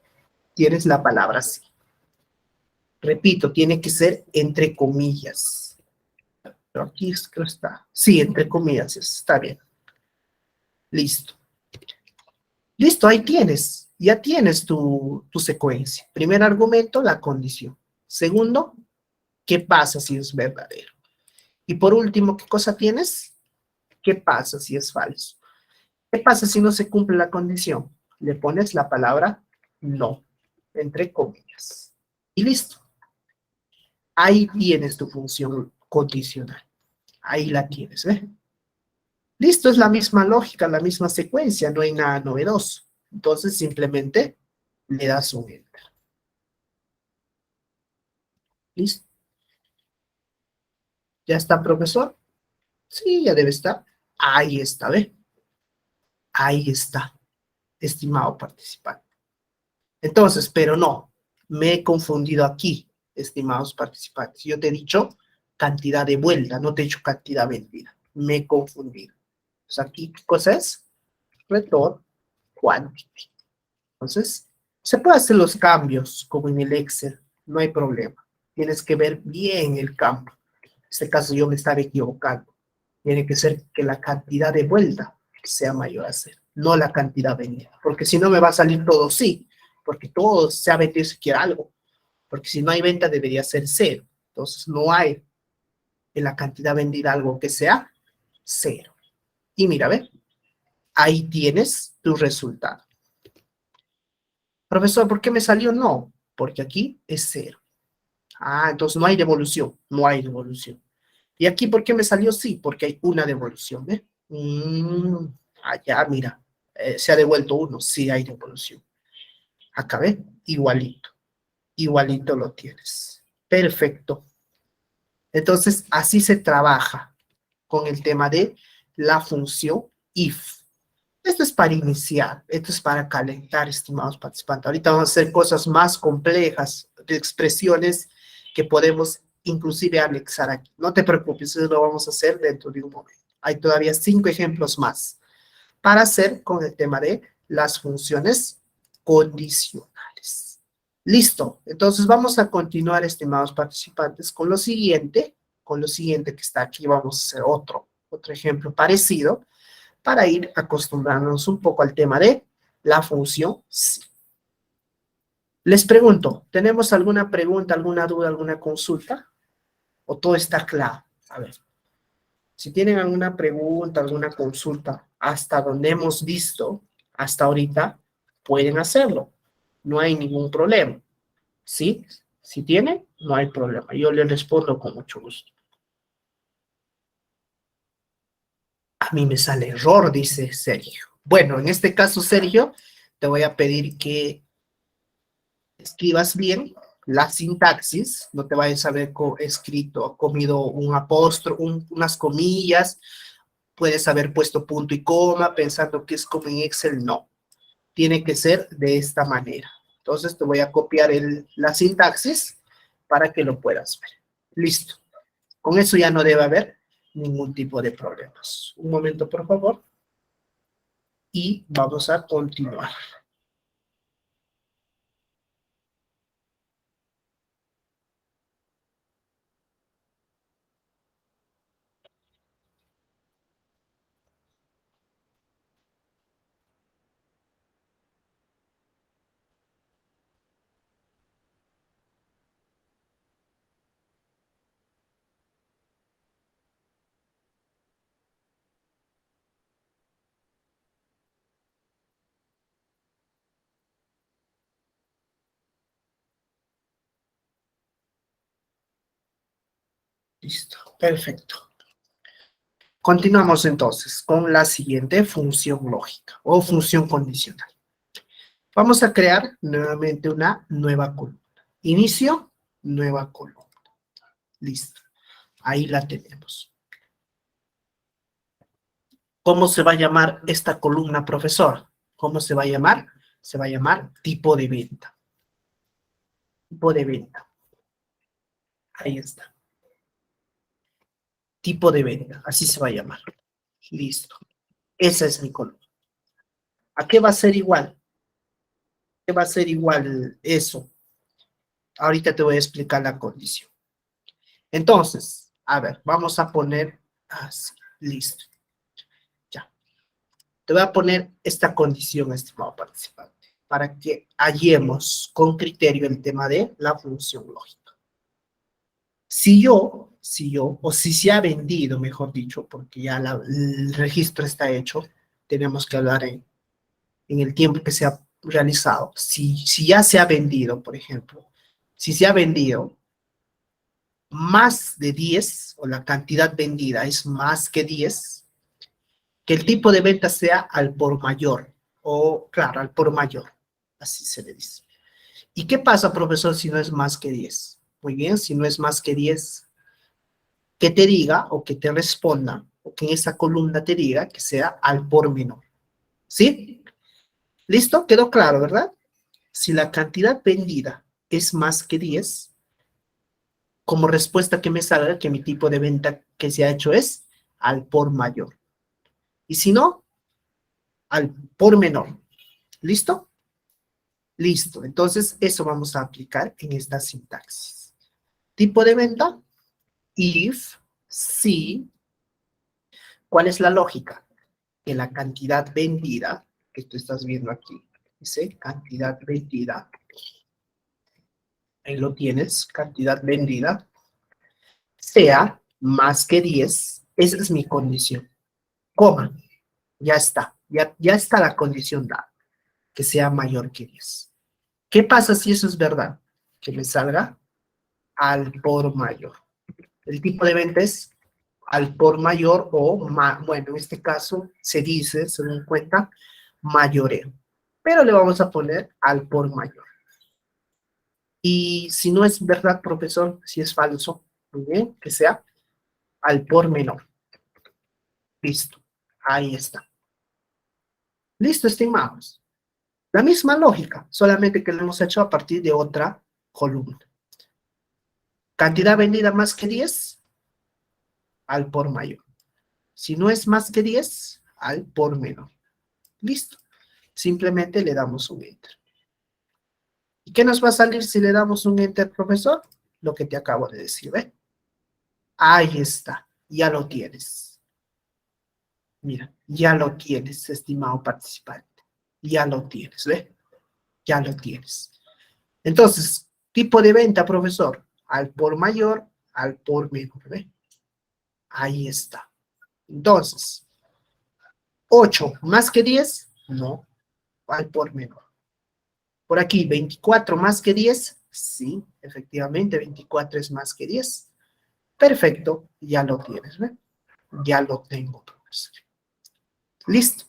Tienes la palabra sí. Repito, tiene que ser entre comillas. Pero aquí creo está. Sí, entre comillas. Está bien. Listo. Listo, ahí tienes. Ya tienes tu secuencia. Primer argumento, la condición. Segundo, ¿qué pasa si es verdadero? Y por último, ¿qué cosa tienes? ¿Qué pasa si es falso? ¿Qué pasa si no se cumple la condición? Le pones la palabra no, entre comillas. Y listo. Ahí tienes tu función condicional. Ahí la tienes, ¿eh? Listo, es la misma lógica, la misma secuencia, no hay nada novedoso. Entonces simplemente le das un enter. ¿Listo? ¿Ya está, profesor? Sí, ya debe estar. Ahí está, ¿ve? Ahí está, estimado participante. Entonces, pero no, me he confundido aquí, estimados participantes. Yo te he dicho cantidad de vuelta, no te he dicho cantidad vendida. Me he confundido. Entonces, aquí, ¿qué cosa es? Return quantity. Entonces, se puede hacer los cambios como en el Excel, no hay problema. Tienes que ver bien el campo. En este caso yo me estaba equivocando. Tiene que ser que la cantidad de vuelta sea mayor a cero, no la cantidad vendida. Porque si no me va a salir todo sí, porque todo se ha vendido siquiera algo. Porque si no hay venta debería ser cero. Entonces no hay en la cantidad vendida algo que sea cero. Y mira, ve, ahí tienes tu resultado. Profesor, ¿por qué me salió no? Porque aquí es cero. Ah, entonces no hay devolución, no hay devolución. ¿Y aquí por qué me salió sí? Porque hay una devolución, ¿eh? Allá, mira, se ha devuelto uno, sí hay devolución. Acá, ¿ve? Igualito, igualito lo tienes. Perfecto. Entonces, así se trabaja con el tema de la función if. Esto es para iniciar, esto es para calentar, estimados participantes. Ahorita vamos a hacer cosas más complejas, de expresiones que podemos inclusive anexar aquí. No te preocupes, eso lo vamos a hacer dentro de un momento. Hay todavía 5 ejemplos más para hacer con el tema de las funciones condicionales. Listo, entonces vamos a continuar, estimados participantes, con lo siguiente que está aquí. Vamos a hacer otro ejemplo parecido para ir acostumbrándonos un poco al tema de la función sí. Les pregunto, ¿tenemos alguna pregunta, alguna duda, alguna consulta? ¿O todo está claro? A ver, si tienen alguna pregunta, alguna consulta, hasta donde hemos visto, hasta ahorita, pueden hacerlo. No hay ningún problema. ¿Sí? Si tienen, no hay problema. Yo les respondo con mucho gusto. A mí me sale error, dice Sergio. Bueno, en este caso, Sergio, te voy a pedir que escribas bien la sintaxis, no te vayas a ver escrito, comido un apóstrofe, unas comillas, puedes haber puesto punto y coma pensando que es como en Excel, no. Tiene que ser de esta manera. Entonces te voy a copiar la sintaxis para que lo puedas ver. Listo. Con eso ya no debe haber ningún tipo de problemas. Un momento, por favor. Y vamos a continuar. Listo, perfecto. Continuamos entonces con la siguiente función lógica o función condicional. Vamos a crear nuevamente una nueva columna. Inicio, nueva columna. Listo. Ahí la tenemos. ¿Cómo se va a llamar esta columna, profesor? ¿Cómo se va a llamar? Se va a llamar tipo de venta. Tipo de venta. Ahí está. Tipo de venta. Así se va a llamar. Listo. Esa es mi columna. ¿A qué va a ser igual? ¿Qué va a ser igual eso? Ahorita te voy a explicar la condición. Entonces, a ver, vamos a poner así. Listo. Ya. Te voy a poner esta condición, estimado participante, para que hallemos con criterio el tema de la función lógica. O si se ha vendido, mejor dicho, porque ya el registro está hecho, tenemos que hablar en el tiempo que se ha realizado. Si ya se ha vendido, por ejemplo, si se ha vendido más de 10, o la cantidad vendida es más que 10, que el tipo de venta sea al por mayor, o claro, al por mayor, así se le dice. ¿Y qué pasa, profesor, si no es más que 10? Muy bien, si no es más que 10, que te diga o que te responda, o que en esa columna te diga que sea al por menor. ¿Sí? ¿Listo? Quedó claro, ¿verdad? Si la cantidad vendida es más que 10, como respuesta que me salga que mi tipo de venta que se ha hecho es al por mayor. Y si no, al por menor. ¿Listo? Listo. Entonces, eso vamos a aplicar en esta sintaxis. Tipo de venta, if, si. ¿Cuál es la lógica? Que la cantidad vendida, que tú estás viendo aquí, dice cantidad vendida, ahí lo tienes, cantidad vendida, sea más que 10, esa es mi condición. Coma, ya está, ya está la condición dada, que sea mayor que 10. ¿Qué pasa si eso es verdad? Que me salga al por mayor. El tipo de venta es al por mayor o, bueno, en este caso se dice, se dan cuenta, mayoreo. Pero le vamos a poner al por mayor. Y si no es verdad, profesor, si es falso, muy bien, que sea al por menor. Listo. Ahí está. Listo, estimados. La misma lógica, solamente que lo hemos hecho a partir de otra columna. Cantidad vendida más que 10, al por mayor. Si no es más que 10, al por menor. Listo. Simplemente le damos un enter. ¿Y qué nos va a salir si le damos un enter, profesor? Lo que te acabo de decir, ¿ve? Ahí está. Ya lo tienes. Mira, ya lo tienes, estimado participante. Ya lo tienes, ¿ve? Ya lo tienes. Entonces, tipo de venta, profesor, al por mayor, al por menor, ¿ve? Ahí está. Entonces, 8 más que 10, no, al por menor. Por aquí, 24 más que 10, sí, efectivamente, 24 es más que 10. Perfecto, ya lo tienes, ¿ve? Ya lo tengo, profesor. Listo.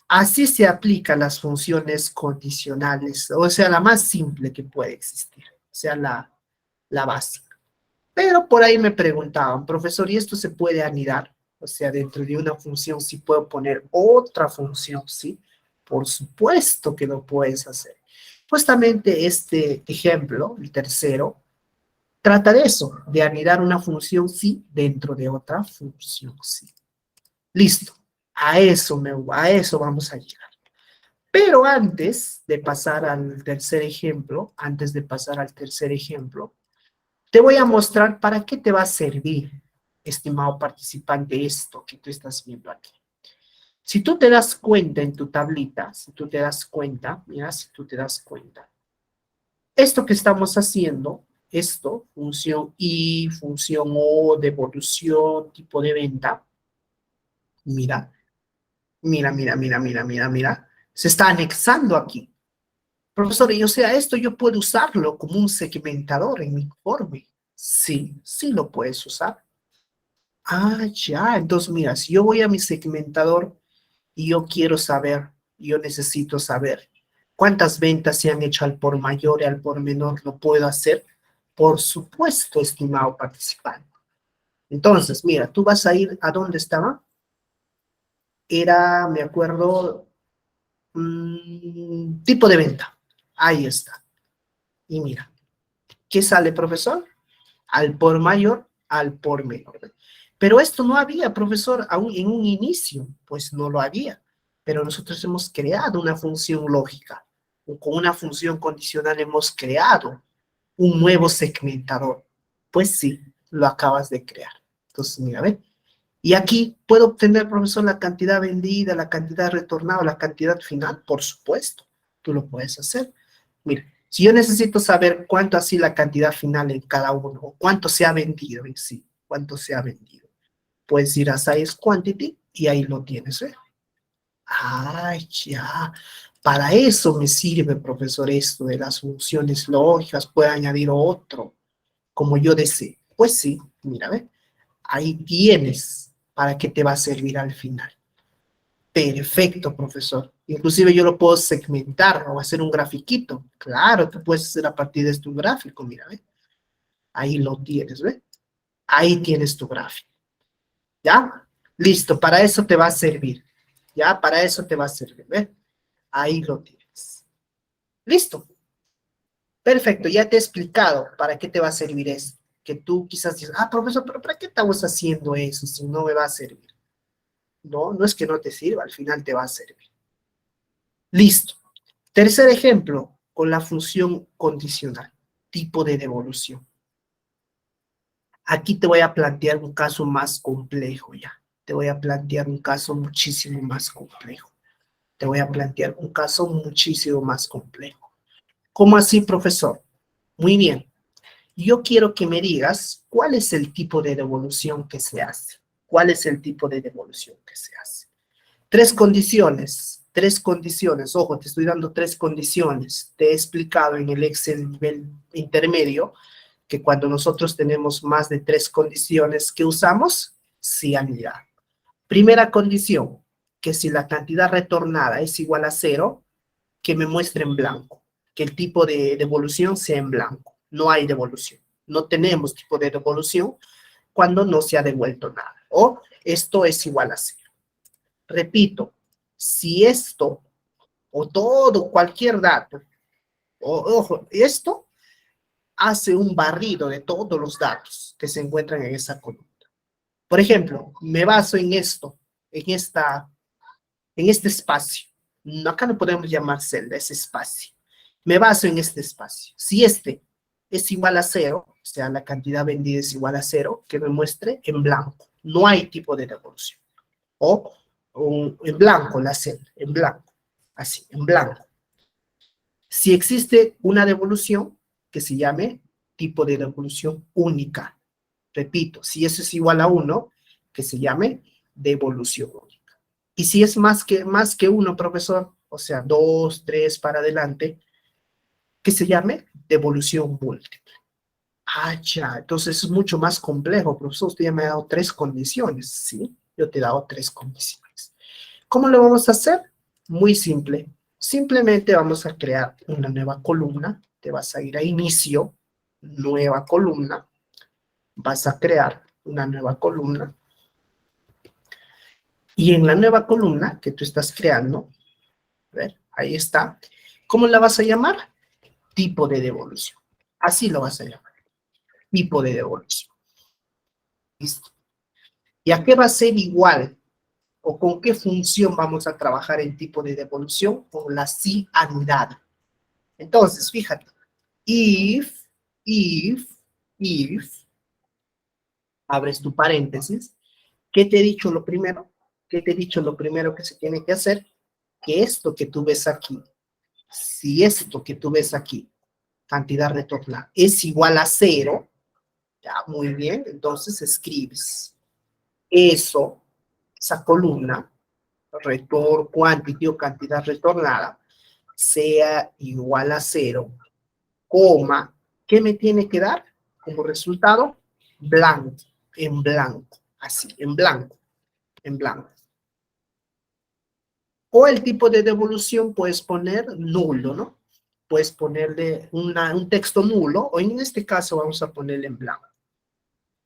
Así se aplican las funciones condicionales, o sea, la más simple que puede existir, o sea, la básica. Pero por ahí me preguntaban, profesor, ¿y esto se puede anidar? O sea, dentro de una función, ¿sí puedo poner otra función? Sí, por supuesto que lo puedes hacer. Justamente este ejemplo, el tercero, trata de eso, de anidar una función sí dentro de otra función sí. Listo, a eso vamos a llegar. Pero antes de pasar al tercer ejemplo, te voy a mostrar para qué te va a servir, estimado participante, esto que tú estás viendo aquí. Si tú te das cuenta en tu tablita, si tú te das cuenta, mira, si tú te das cuenta, esto que estamos haciendo, esto, función I, función O, devolución, tipo de venta, mira, mira, se está anexando aquí. Profesor, y o sea, esto yo puedo usarlo como un segmentador en mi informe. Sí, sí lo puedes usar. Ah, ya. Entonces, mira, si yo voy a mi segmentador y yo quiero saber, yo necesito saber cuántas ventas se han hecho al por mayor y al por menor, ¿lo puedo hacer? Por supuesto, estimado participante. Entonces, mira, tú vas a ir a dónde estaba. Era, me acuerdo, tipo de venta. Ahí está. Y mira, ¿qué sale, profesor? Al por mayor, al por menor. Pero esto no había, profesor, aún en un inicio, pues no lo había. Pero nosotros hemos creado una función lógica. Con una función condicional hemos creado un nuevo segmentador. Pues sí, lo acabas de crear. Entonces, mira, ve. Y aquí puedo obtener, profesor, la cantidad vendida, la cantidad retornada, la cantidad final, por supuesto. Tú lo puedes hacer. Mira, si yo necesito saber cuánto ha sido la cantidad final en cada uno, o cuánto se ha vendido en sí, cuánto se ha vendido, puedes ir a Size Quantity y ahí lo tienes, ¿eh? Ay, ya. Para eso me sirve, profesor, esto de las funciones lógicas. Puedo añadir otro, como yo desee. Pues sí, mira, ¿ve? Ahí tienes para qué te va a servir al final. Perfecto, profesor. Inclusive yo lo puedo segmentar o hacer un grafiquito. Claro, tú puedes hacer a partir de este gráfico, mira, ¿ve? Ahí lo tienes, ¿ve? Ahí tienes tu gráfico. ¿Ya? Listo, para eso te va a servir. ¿Ya? Para eso te va a servir, ¿ve? Ahí lo tienes. Listo. Perfecto, ya te he explicado para qué te va a servir esto. Que tú quizás dices, ah, profesor, pero ¿para qué estamos haciendo eso si no me va a servir? No, no es que no te sirva, al final te va a servir. Listo. Tercer ejemplo, con la función condicional, tipo de devolución. Aquí te voy a plantear un caso más complejo ya. Te voy a plantear un caso muchísimo más complejo. Te voy a plantear un caso muchísimo más complejo. ¿Cómo así, profesor? Muy bien. Yo quiero que me digas cuál es el tipo de devolución que se hace. ¿Cuál es el tipo de devolución que se hace? Tres condiciones. Ojo, te estoy dando tres condiciones. Te he explicado en el Excel nivel intermedio que cuando nosotros tenemos más de tres condiciones, ¿qué usamos? Cianidad. Primera condición, que si la cantidad retornada es igual a cero, que me muestre en blanco, que el tipo de devolución sea en blanco. No hay devolución. No tenemos tipo de devolución cuando no se ha devuelto nada. O esto es igual a cero. Repito, si esto o todo, cualquier dato, ojo, esto hace un barrido de todos los datos que se encuentran en esa columna. Por ejemplo, me baso en esto, en este espacio. No, acá no podemos llamar celda, es espacio. Me baso en este espacio. Si este es igual a cero, o sea, la cantidad vendida es igual a cero, que me muestre en blanco. No hay tipo de devolución. O en blanco la celda, en blanco. Así, en blanco. Si existe una devolución que se llame tipo de devolución única. Repito, si eso es igual a 1, que se llame devolución única. Y si es más que uno, profesor, o sea, 2, 3 para adelante, que se llame devolución múltiple. Ah, ya, entonces es mucho más complejo, profesor. Usted ya me ha dado tres condiciones, ¿sí? Yo te he dado tres condiciones. ¿Cómo lo vamos a hacer? Muy simple. Simplemente vamos a crear una nueva columna. Te vas a ir a inicio, nueva columna. Vas a crear una nueva columna. Y en la nueva columna que tú estás creando, a ver, ahí está. ¿Cómo la vas a llamar? Tipo de devolución. Así lo vas a llamar. Tipo de devolución. Listo. ¿Y a qué va a ser igual? ¿O con qué función vamos a trabajar en tipo de devolución? Con la cianidad. Entonces, fíjate, if, if, if, abres tu paréntesis, ¿qué te he dicho lo primero? ¿Qué te he dicho lo primero que se tiene que hacer? Que esto que tú ves aquí, si esto que tú ves aquí, cantidad retornada, es igual a cero, ya, muy bien, entonces escribes eso, esa columna, retorno quantity o cantidad retornada, sea igual a cero, coma, ¿qué me tiene que dar? como resultado blanco, en blanco, así, en blanco, en blanco. O el tipo de devolución puedes poner nulo, ¿no? Puedes ponerle un texto nulo, o en este caso vamos a ponerle en blanco.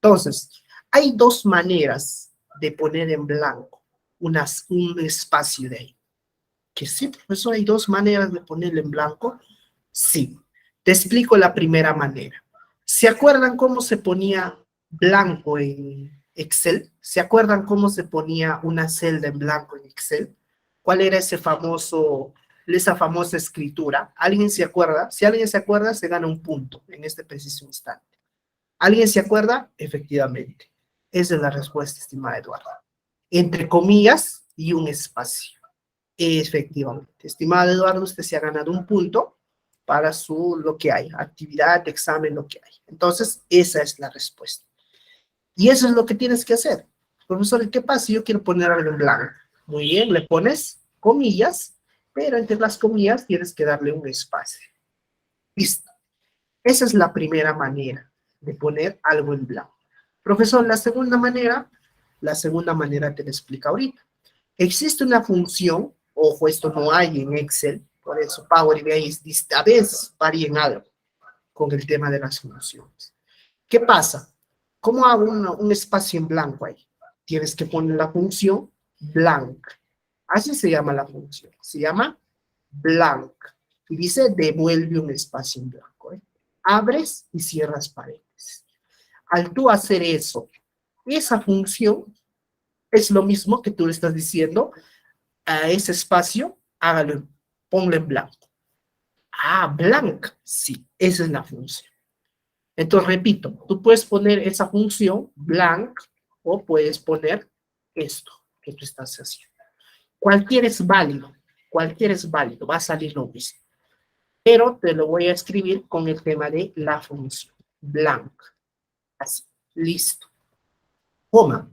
Entonces, hay dos maneras de poner en blanco un espacio de ahí. Que sí, profesor, hay dos maneras de ponerle en blanco. Sí, te explico la primera manera. ¿Se acuerdan cómo se ponía blanco en Excel? ¿Se acuerdan cómo se ponía una celda en blanco en Excel? ¿Cuál era esa famosa escritura? ¿Alguien se acuerda? Si alguien se acuerda, se gana un punto en este preciso instante. ¿Alguien se acuerda? Efectivamente. Esa es la respuesta, estimada Eduardo. Entre comillas y un espacio. Efectivamente. Estimado Eduardo, usted se ha ganado un punto para lo que hay, actividad, examen, lo que hay. Entonces, esa es la respuesta. Y eso es lo que tienes que hacer. Profesor, ¿qué pasa si yo quiero poner algo en blanco? Muy bien, le pones comillas, pero entre las comillas tienes que darle un espacio. Listo. Esa es la primera manera de poner algo en blanco. Profesor, la segunda manera te la explico ahorita. Existe una función, ojo, esto no hay en Excel, por eso Power BI a veces varía en algo con el tema de las funciones. ¿Qué pasa? ¿Cómo hago un espacio en blanco ahí? Tienes que poner la función blank. Así se llama la función. Se llama blank. Y dice devuelve un espacio en blanco. Abres y cierras paréntesis. Al tú hacer eso, esa función es lo mismo que tú le estás diciendo a ese espacio, hágalo, ponle en blanco. Ah, blank, sí, esa es la función. Entonces, repito, tú puedes poner esa función blank o puedes poner esto que tú estás haciendo. Cualquiera es válido, va a salir lo mismo. Pero te lo voy a escribir con el tema de la función, blank. Así, listo. Coma.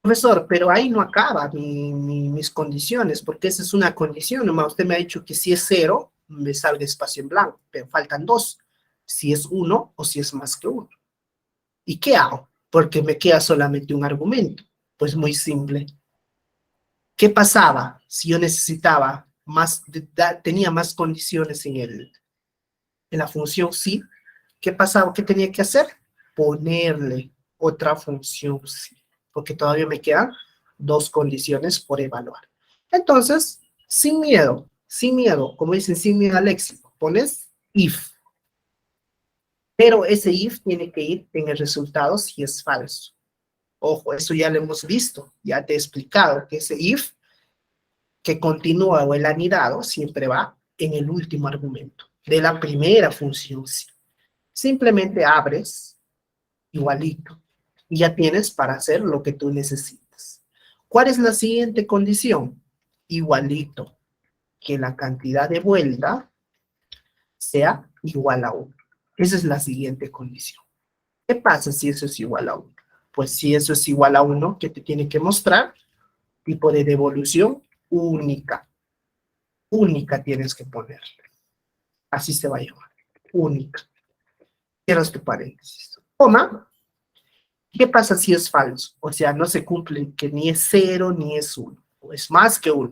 Profesor, pero ahí no acaba mis condiciones, porque esa es una condición, nomás usted me ha dicho que si es 0, me salga espacio en blanco, pero faltan 2, si es 1 o si es más que 1. ¿Y qué hago? Porque me queda solamente un argumento. Pues muy simple. ¿Qué pasaba si yo necesitaba más, tenía más condiciones en la función sí? ¿Qué pasaba? ¿Qué tenía que hacer? Ponerle otra función sí, porque todavía me quedan 2 condiciones por evaluar. Entonces, sin miedo, como dicen, sin miedo al éxito, pones if. Pero ese if tiene que ir en el resultado si es falso. Ojo, eso ya lo hemos visto, ya te he explicado que ese if que continúa o el anidado siempre va en el último argumento de la primera función sí. Simplemente abres igualito y ya tienes para hacer lo que tú necesitas. ¿Cuál es la siguiente condición? Igualito, que la cantidad de vuelta sea igual a 1. Esa es la siguiente condición. ¿Qué pasa si eso es igual a 1? Pues si eso es igual a 1, ¿qué te tiene que mostrar? Tipo de devolución única. Única tienes que ponerle. Así se va a llamar. Única. Cierras tu paréntesis. Coma. ¿Qué pasa si es falso? O sea, no se cumple que ni es 0 ni es 1. O es más que 1.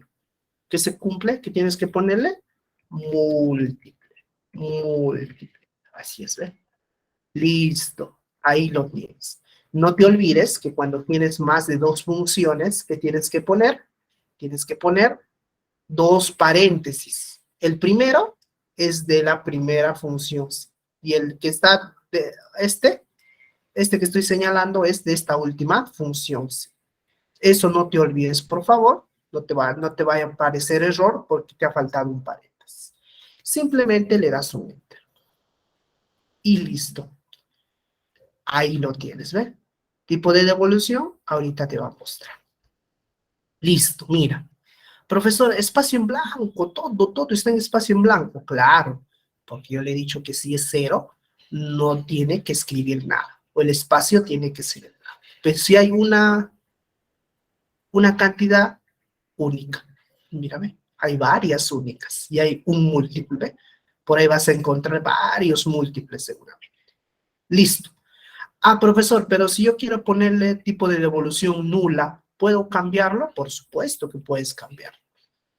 ¿Qué se cumple? ¿Qué tienes que ponerle? Múltiple. Múltiple. Así es, ¿ve? Listo. Ahí lo tienes. No te olvides que cuando tienes más de 2 funciones, ¿qué tienes que poner? Tienes que poner 2 paréntesis. El primero es de la primera función. Y el que está, este que estoy señalando es de esta última función. Eso no te olvides, por favor. No te vaya a aparecer error porque te ha faltado un paréntesis. Simplemente le das un enter. Y listo. Ahí lo tienes, ¿ve? Tipo de devolución, ahorita te va a mostrar. Listo, mira. Profesor, espacio en blanco, todo está en espacio en blanco. Claro, porque yo le he dicho que si es 0, no tiene que escribir nada. O el espacio tiene que ser nada. Pero si hay una cantidad única. Mírame, hay varias únicas y hay un múltiple. Por ahí vas a encontrar varios múltiples seguramente. Listo. Ah, profesor, pero si yo quiero ponerle tipo de devolución nula, ¿puedo cambiarlo? Por supuesto que puedes cambiarlo.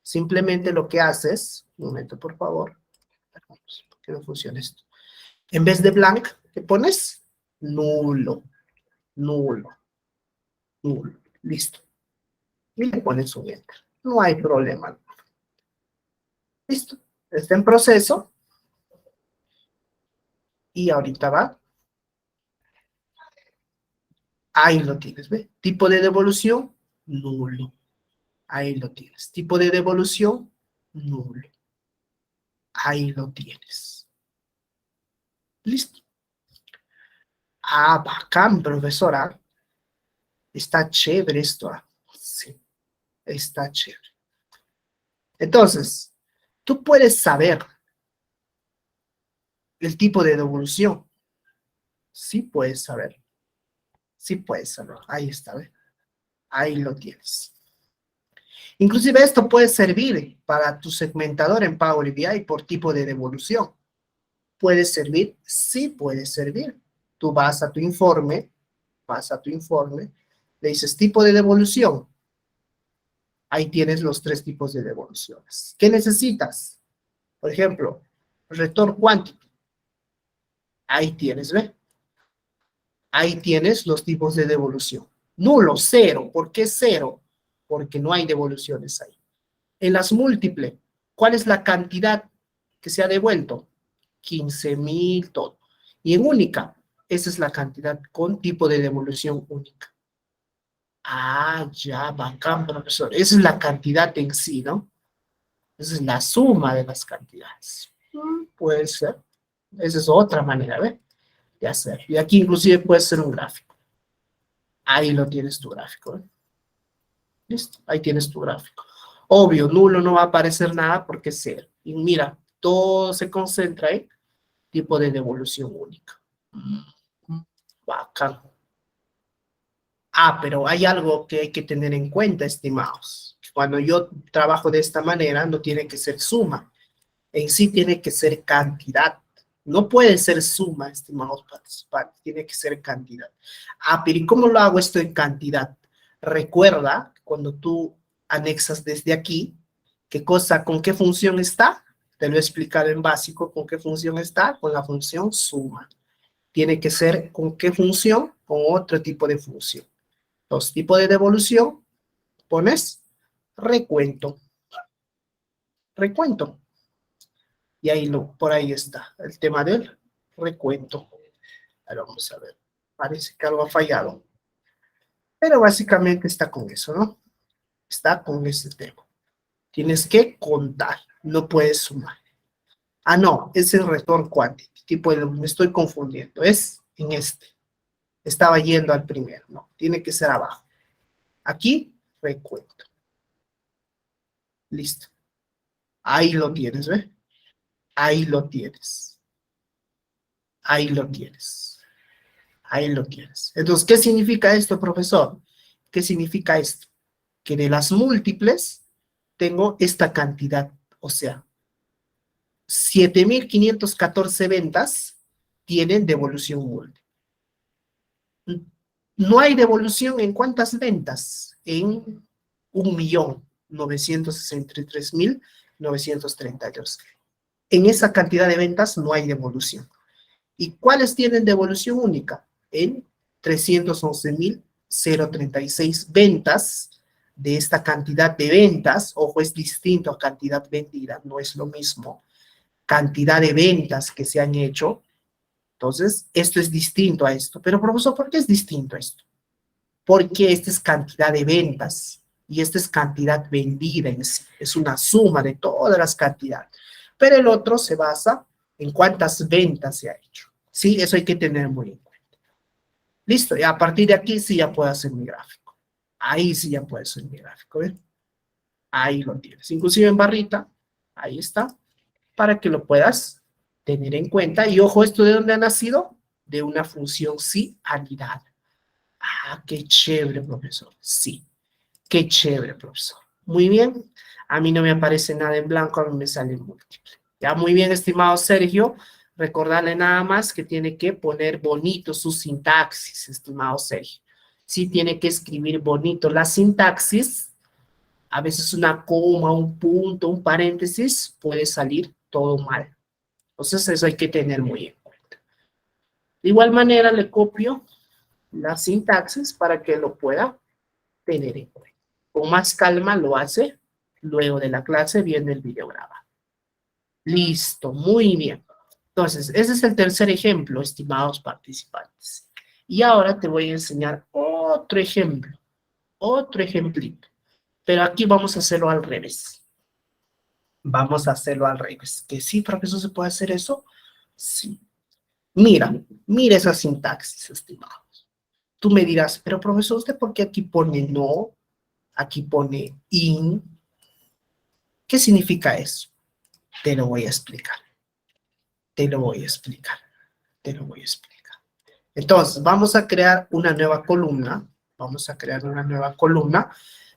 Simplemente lo que haces, un momento por favor, ¿por qué no funciona esto? En vez de blank, ¿qué pones? Nulo, nulo, nulo. Listo. Y le pones un enter. No hay problema. Listo. Está en proceso y ahorita va. Ahí lo tienes, ¿ve? Tipo de devolución, nulo. Ahí lo tienes. Tipo de devolución, nulo. Ahí lo tienes. Listo. Ah, bacán, profesora. Está chévere esto. Sí, está chévere. Entonces, tú puedes saber el tipo de devolución. Sí puedes saber. Sí puedes saber. Ahí está, ¿ve? Ahí lo tienes. Inclusive esto puede servir para tu segmentador en Power BI por tipo de devolución. ¿Puede servir? Sí puede servir. Tú vas a tu informe, le dices tipo de devolución. Ahí tienes los 3 tipos de devoluciones. ¿Qué necesitas? Por ejemplo, return quantity. Ahí tienes, ¿ve? Ahí tienes los tipos de devolución. Nulo, cero. ¿Por qué cero? Porque no hay devoluciones ahí. En las múltiples, ¿cuál es la cantidad que se ha devuelto? 15.000, todo. Y en única, esa es la cantidad con tipo de devolución única. Ah, ya, bacán, profesor. Esa es la cantidad en sí, ¿no? Esa es la suma de las cantidades. Puede ser. Esa es otra manera, ¿ves? De hacer. Y aquí inclusive puede ser un gráfico. Ahí lo tienes tu gráfico, ¿eh? Listo, ahí tienes tu gráfico. Obvio, nulo no va a aparecer nada porque es cero. Y mira, todo se concentra en tipo de devolución única. Bacán. Ah, pero hay algo que hay que tener en cuenta, estimados. Cuando yo trabajo de esta manera, no tiene que ser suma. En sí tiene que ser cantidad. No puede ser suma, estimados participantes. Tiene que ser cantidad. Ah, pero ¿y cómo lo hago esto en cantidad? Recuerda, cuando tú anexas desde aquí, ¿qué cosa, con qué función está? Te lo he explicado en básico con qué función está, con la función suma. Tiene que ser con qué función, con otro tipo de función. Los tipos de devolución, pones recuento, recuento. Y ahí por ahí está el tema del recuento. Ahora vamos a ver. Parece que algo ha fallado. Pero básicamente está con eso, ¿no? Está con ese tema. Tienes que contar, no puedes sumar. Ah, no, es el return quantity. Tipo, me estoy confundiendo. Es en este. Estaba yendo al primero, no. Tiene que ser abajo. Aquí, recuento. Listo. Ahí lo tienes, ¿ves? Ahí lo tienes. Ahí lo tienes. Ahí lo tienes. Entonces, ¿qué significa esto, profesor? ¿Qué significa esto? Que de las múltiples tengo esta cantidad, o sea, 7.514 ventas tienen devolución múltiple. No hay devolución en cuántas ventas, en 1.963.932. En esa cantidad de ventas no hay devolución. ¿Y cuáles tienen devolución única? En 311.036 ventas de esta cantidad de ventas. Ojo, es distinto a cantidad vendida, no es lo mismo. Cantidad de ventas que se han hecho. Entonces, esto es distinto a esto. Pero, profesor, ¿por qué es distinto a esto? Porque esta es cantidad de ventas y esta es cantidad vendida en sí. Es una suma de todas las cantidades. Pero el otro se basa en cuántas ventas se ha hecho. Sí, eso hay que tener muy en cuenta. Listo, y a partir de aquí sí ya puedo hacer mi gráfico. Ahí sí ya puedo hacer mi gráfico, ¿ves? Ahí lo tienes. Inclusive en barrita, ahí está, para que lo puedas tener en cuenta. Y ojo, ¿esto de dónde ha nacido? De una función sí anidada. Ah, qué chévere, profesor. Sí, qué chévere, profesor. Muy bien. A mí no me aparece nada en blanco, a mí me sale en múltiple. Ya, muy bien, estimado Sergio. Recordarle nada más que tiene que poner bonito su sintaxis, estimado Sergio. Sí tiene que escribir bonito la sintaxis. A veces una coma, un punto, un paréntesis puede salir todo mal. Entonces eso hay que tener muy en cuenta. De igual manera le copio la sintaxis para que lo pueda tener en cuenta. Con más calma lo hace. Luego de la clase viene el video grabado. Listo, muy bien. Entonces, ese es el tercer ejemplo, estimados participantes. Y ahora te voy a enseñar otro ejemplo, otro ejemplito. Pero aquí vamos a hacerlo al revés. Vamos a hacerlo al revés. ¿Que sí, profesor, se puede hacer eso? Sí. Mira, mira esa sintaxis, estimados. Tú me dirás, pero profesor, ¿usted por qué aquí pone no? Aquí pone in. ¿Qué significa eso? Te lo voy a explicar. Te lo voy a explicar. Te lo voy a explicar. Entonces, vamos a crear una nueva columna. Vamos a crear una nueva columna.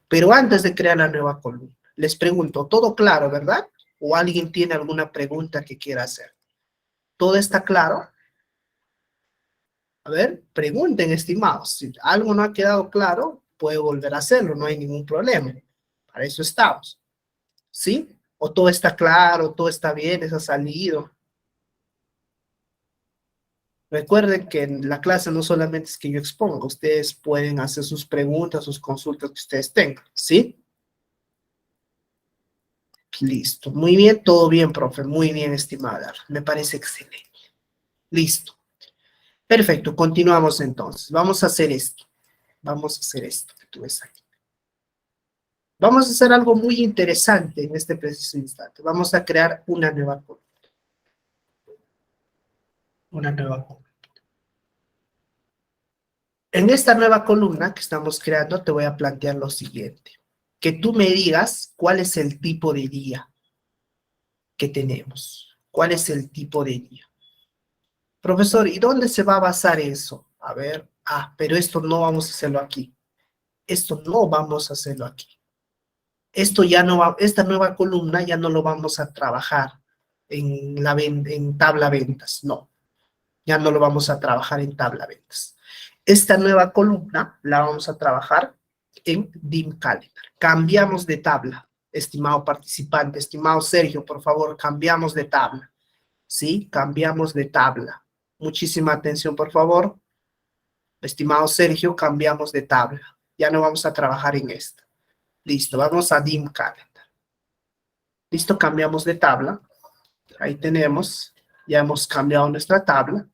Pero antes de crear la nueva columna, les pregunto, ¿todo claro, verdad? ¿O alguien tiene alguna pregunta que quiera hacer? ¿Todo está claro? A ver, pregunten, estimados. Si algo no ha quedado claro, puede volver a hacerlo, no hay ningún problema. Para eso estamos. ¿Sí? ¿O todo está claro, todo está bien, eso ha salido? Recuerden que en la clase no solamente es que yo exponga, ustedes pueden hacer sus preguntas, sus consultas que ustedes tengan, ¿sí? Listo. Muy bien, todo bien, profe. Muy bien, estimada. Me parece excelente. Listo. Perfecto, continuamos entonces. Vamos a hacer esto. Vamos a hacer esto que tú ves aquí. Vamos a hacer algo muy interesante en este preciso instante. Vamos a crear una nueva columna. Una nueva columna. En esta nueva columna que estamos creando, te voy a plantear lo siguiente. Que tú me digas cuál es el tipo de día que tenemos. ¿Cuál es el tipo de día? Profesor, ¿y dónde se va a basar eso? A ver, pero esto no vamos a hacerlo aquí. Esto no vamos a hacerlo aquí. Esto ya no va, esta nueva columna ya no lo vamos a trabajar en tabla ventas, no. Ya no lo vamos a trabajar en tabla ventas. Esta nueva columna la vamos a trabajar en DIM Calendar. Cambiamos de tabla, estimado participante, estimado Sergio, por favor, cambiamos de tabla. ¿Sí? Cambiamos de tabla. Muchísima atención, por favor. Estimado Sergio, cambiamos de tabla. Ya no vamos a trabajar en esta. Listo, vamos a DIM Calendar. Listo, cambiamos de tabla. Ahí tenemos. Ya hemos cambiado nuestra tabla.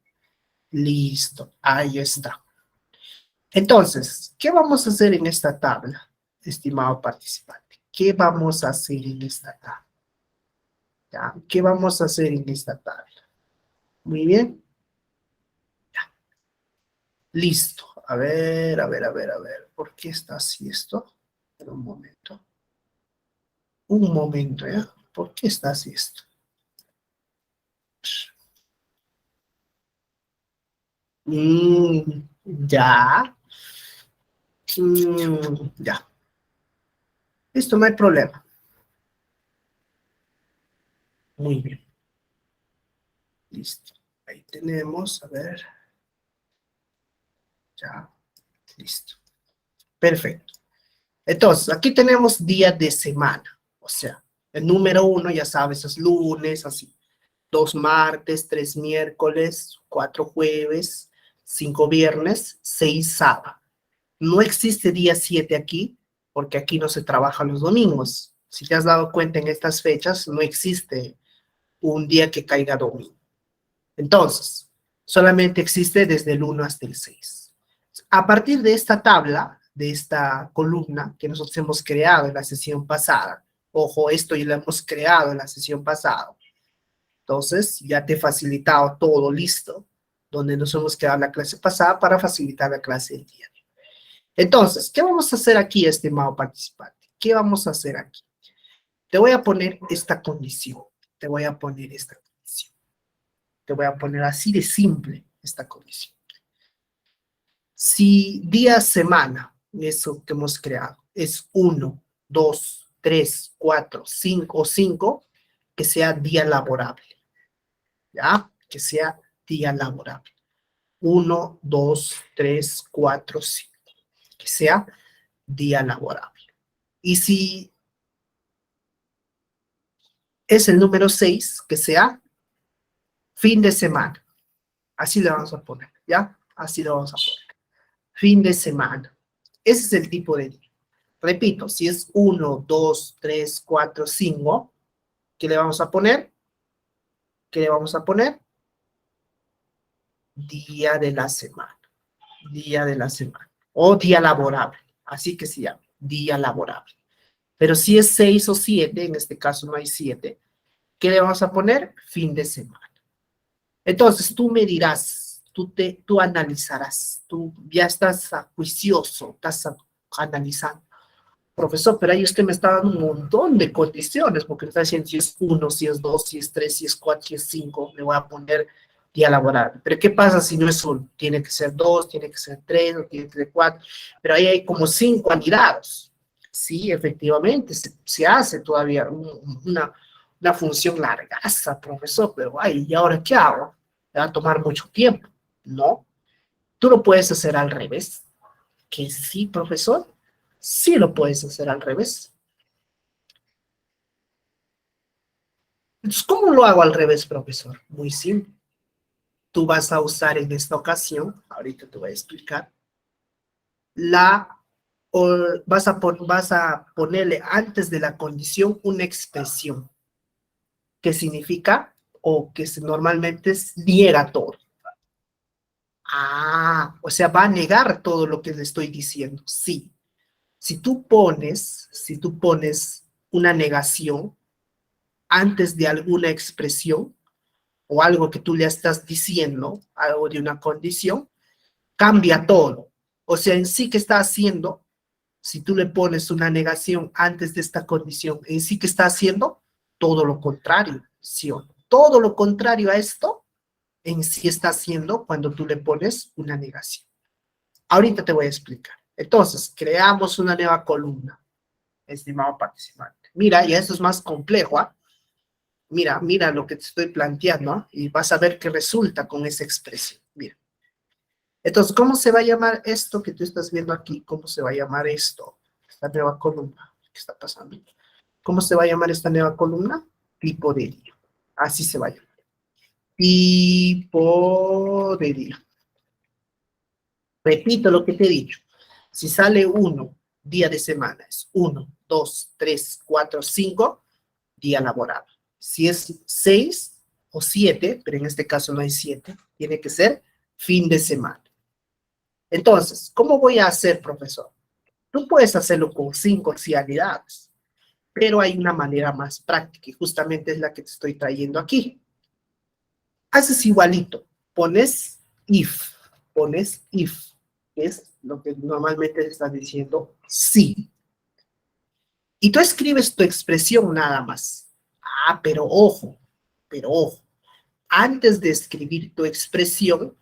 Listo, ahí está. Entonces, ¿qué vamos a hacer en esta tabla, estimado participante? ¿Qué vamos a hacer en esta tabla? ¿Ya? ¿Qué vamos a hacer en esta tabla? Muy bien. Ya. Listo. A ver, a ver, a ver, a ver. ¿Por qué está así esto? Espera un momento. Un momento, ¿ya? ¿Por qué está así esto? Ya. Ya. Listo, no hay problema. Muy bien. Listo. Ahí tenemos, a ver. Ya. Listo. Perfecto. Entonces, aquí tenemos días de semana. O sea, el número 1, ya sabes, es lunes, así. 2 martes, 3 miércoles, 4 jueves, 5 viernes, 6 sábado. No existe día 7 aquí, porque aquí no se trabaja los domingos. Si te has dado cuenta en estas fechas, no existe un día que caiga domingo. Entonces, solamente existe desde el 1 hasta el 6. A partir de esta tabla, de esta columna que nosotros hemos creado en la sesión pasada, ojo, esto ya lo hemos creado en la sesión pasada, entonces ya te he facilitado todo listo, donde nos hemos quedado en la clase pasada para facilitar la clase del día. Entonces, ¿qué vamos a hacer aquí, estimado participante? ¿Qué vamos a hacer aquí? Te voy a poner esta condición, te voy a poner esta condición, te voy a poner así de simple esta condición. Si día, semana, eso que hemos creado, es 1, 2, 3, 4, 5 o 5, que sea día laborable. ¿Ya? que sea día laborable. 1, 2, 3, 4, 5, que sea día laborable. Y si es el número 6, que sea fin de semana. Así le vamos a poner, ¿ya? Así lo vamos a poner. Fin de semana. Ese es el tipo de día. Repito, si es 1, 2, 3, 4, 5, ¿qué le vamos a poner? ¿Qué le vamos a poner? Día de la semana. Día de la semana. O día laborable. Así que se llama, día laborable. Pero si es 6 o 7, en este caso no hay 7, ¿qué le vamos a poner? Fin de semana. Entonces tú me dirás, tú analizarás, tú ya estás juicioso, estás analizando. Profesor, pero ahí usted me está dando un montón de condiciones, porque me está diciendo si es 1, si es 2, si es 3, si es 4, si es 5, le voy a poner día laboral. Pero ¿qué pasa si no es 1? Tiene que ser 2, tiene que ser 3, o tiene que ser 4, pero ahí hay como 5 anidados. Sí, efectivamente, se hace todavía una función largaza, profesor, pero ay, ¿y ahora qué hago? Me va a tomar mucho tiempo. No, tú lo puedes hacer al revés. Que sí, profesor, sí lo puedes hacer al revés. Entonces, ¿cómo lo hago al revés, profesor? Muy simple. Tú vas a usar en esta ocasión, ahorita te voy a explicar, vas a ponerle antes de la condición una expresión que significa o que normalmente niega todo. Ah, o sea, va a negar todo lo que le estoy diciendo. Sí. Si tú pones una negación antes de alguna expresión o algo que tú le estás diciendo, algo de una condición, cambia todo. O sea, en sí que está haciendo, si tú le pones una negación antes de esta condición, en sí que está haciendo todo lo contrario, ¿sí o no? Todo lo contrario a esto, en sí está haciendo cuando tú le pones una negación. Ahorita te voy a explicar. Entonces, creamos una nueva columna, estimado participante. Mira, y esto es más complejo, ¿ah? Mira lo que te estoy planteando, ¿ah? Y vas a ver qué resulta con esa expresión. Mira. Entonces, ¿cómo se va a llamar esto que tú estás viendo aquí? ¿Cómo se va a llamar esto? Esta nueva columna. ¿Qué está pasando? ¿Cómo se va a llamar esta nueva columna? Tipo de día. Así se va a llamar. Tipo de día. Repito lo que te he dicho. Si sale 1, día de semana, es 1, 2, 3, 4, 5, día laborable. Si es 6 o 7, pero en este caso no hay 7, tiene que ser fin de semana. Entonces, ¿cómo voy a hacer, profesor? Tú puedes hacerlo con 5 auxiliaridades, pero hay una manera más práctica y justamente es la que te estoy trayendo aquí. Haces igualito, pones if, que es lo que normalmente se está diciendo sí. Y tú escribes tu expresión nada más. Ah, pero ojo, antes de escribir tu expresión,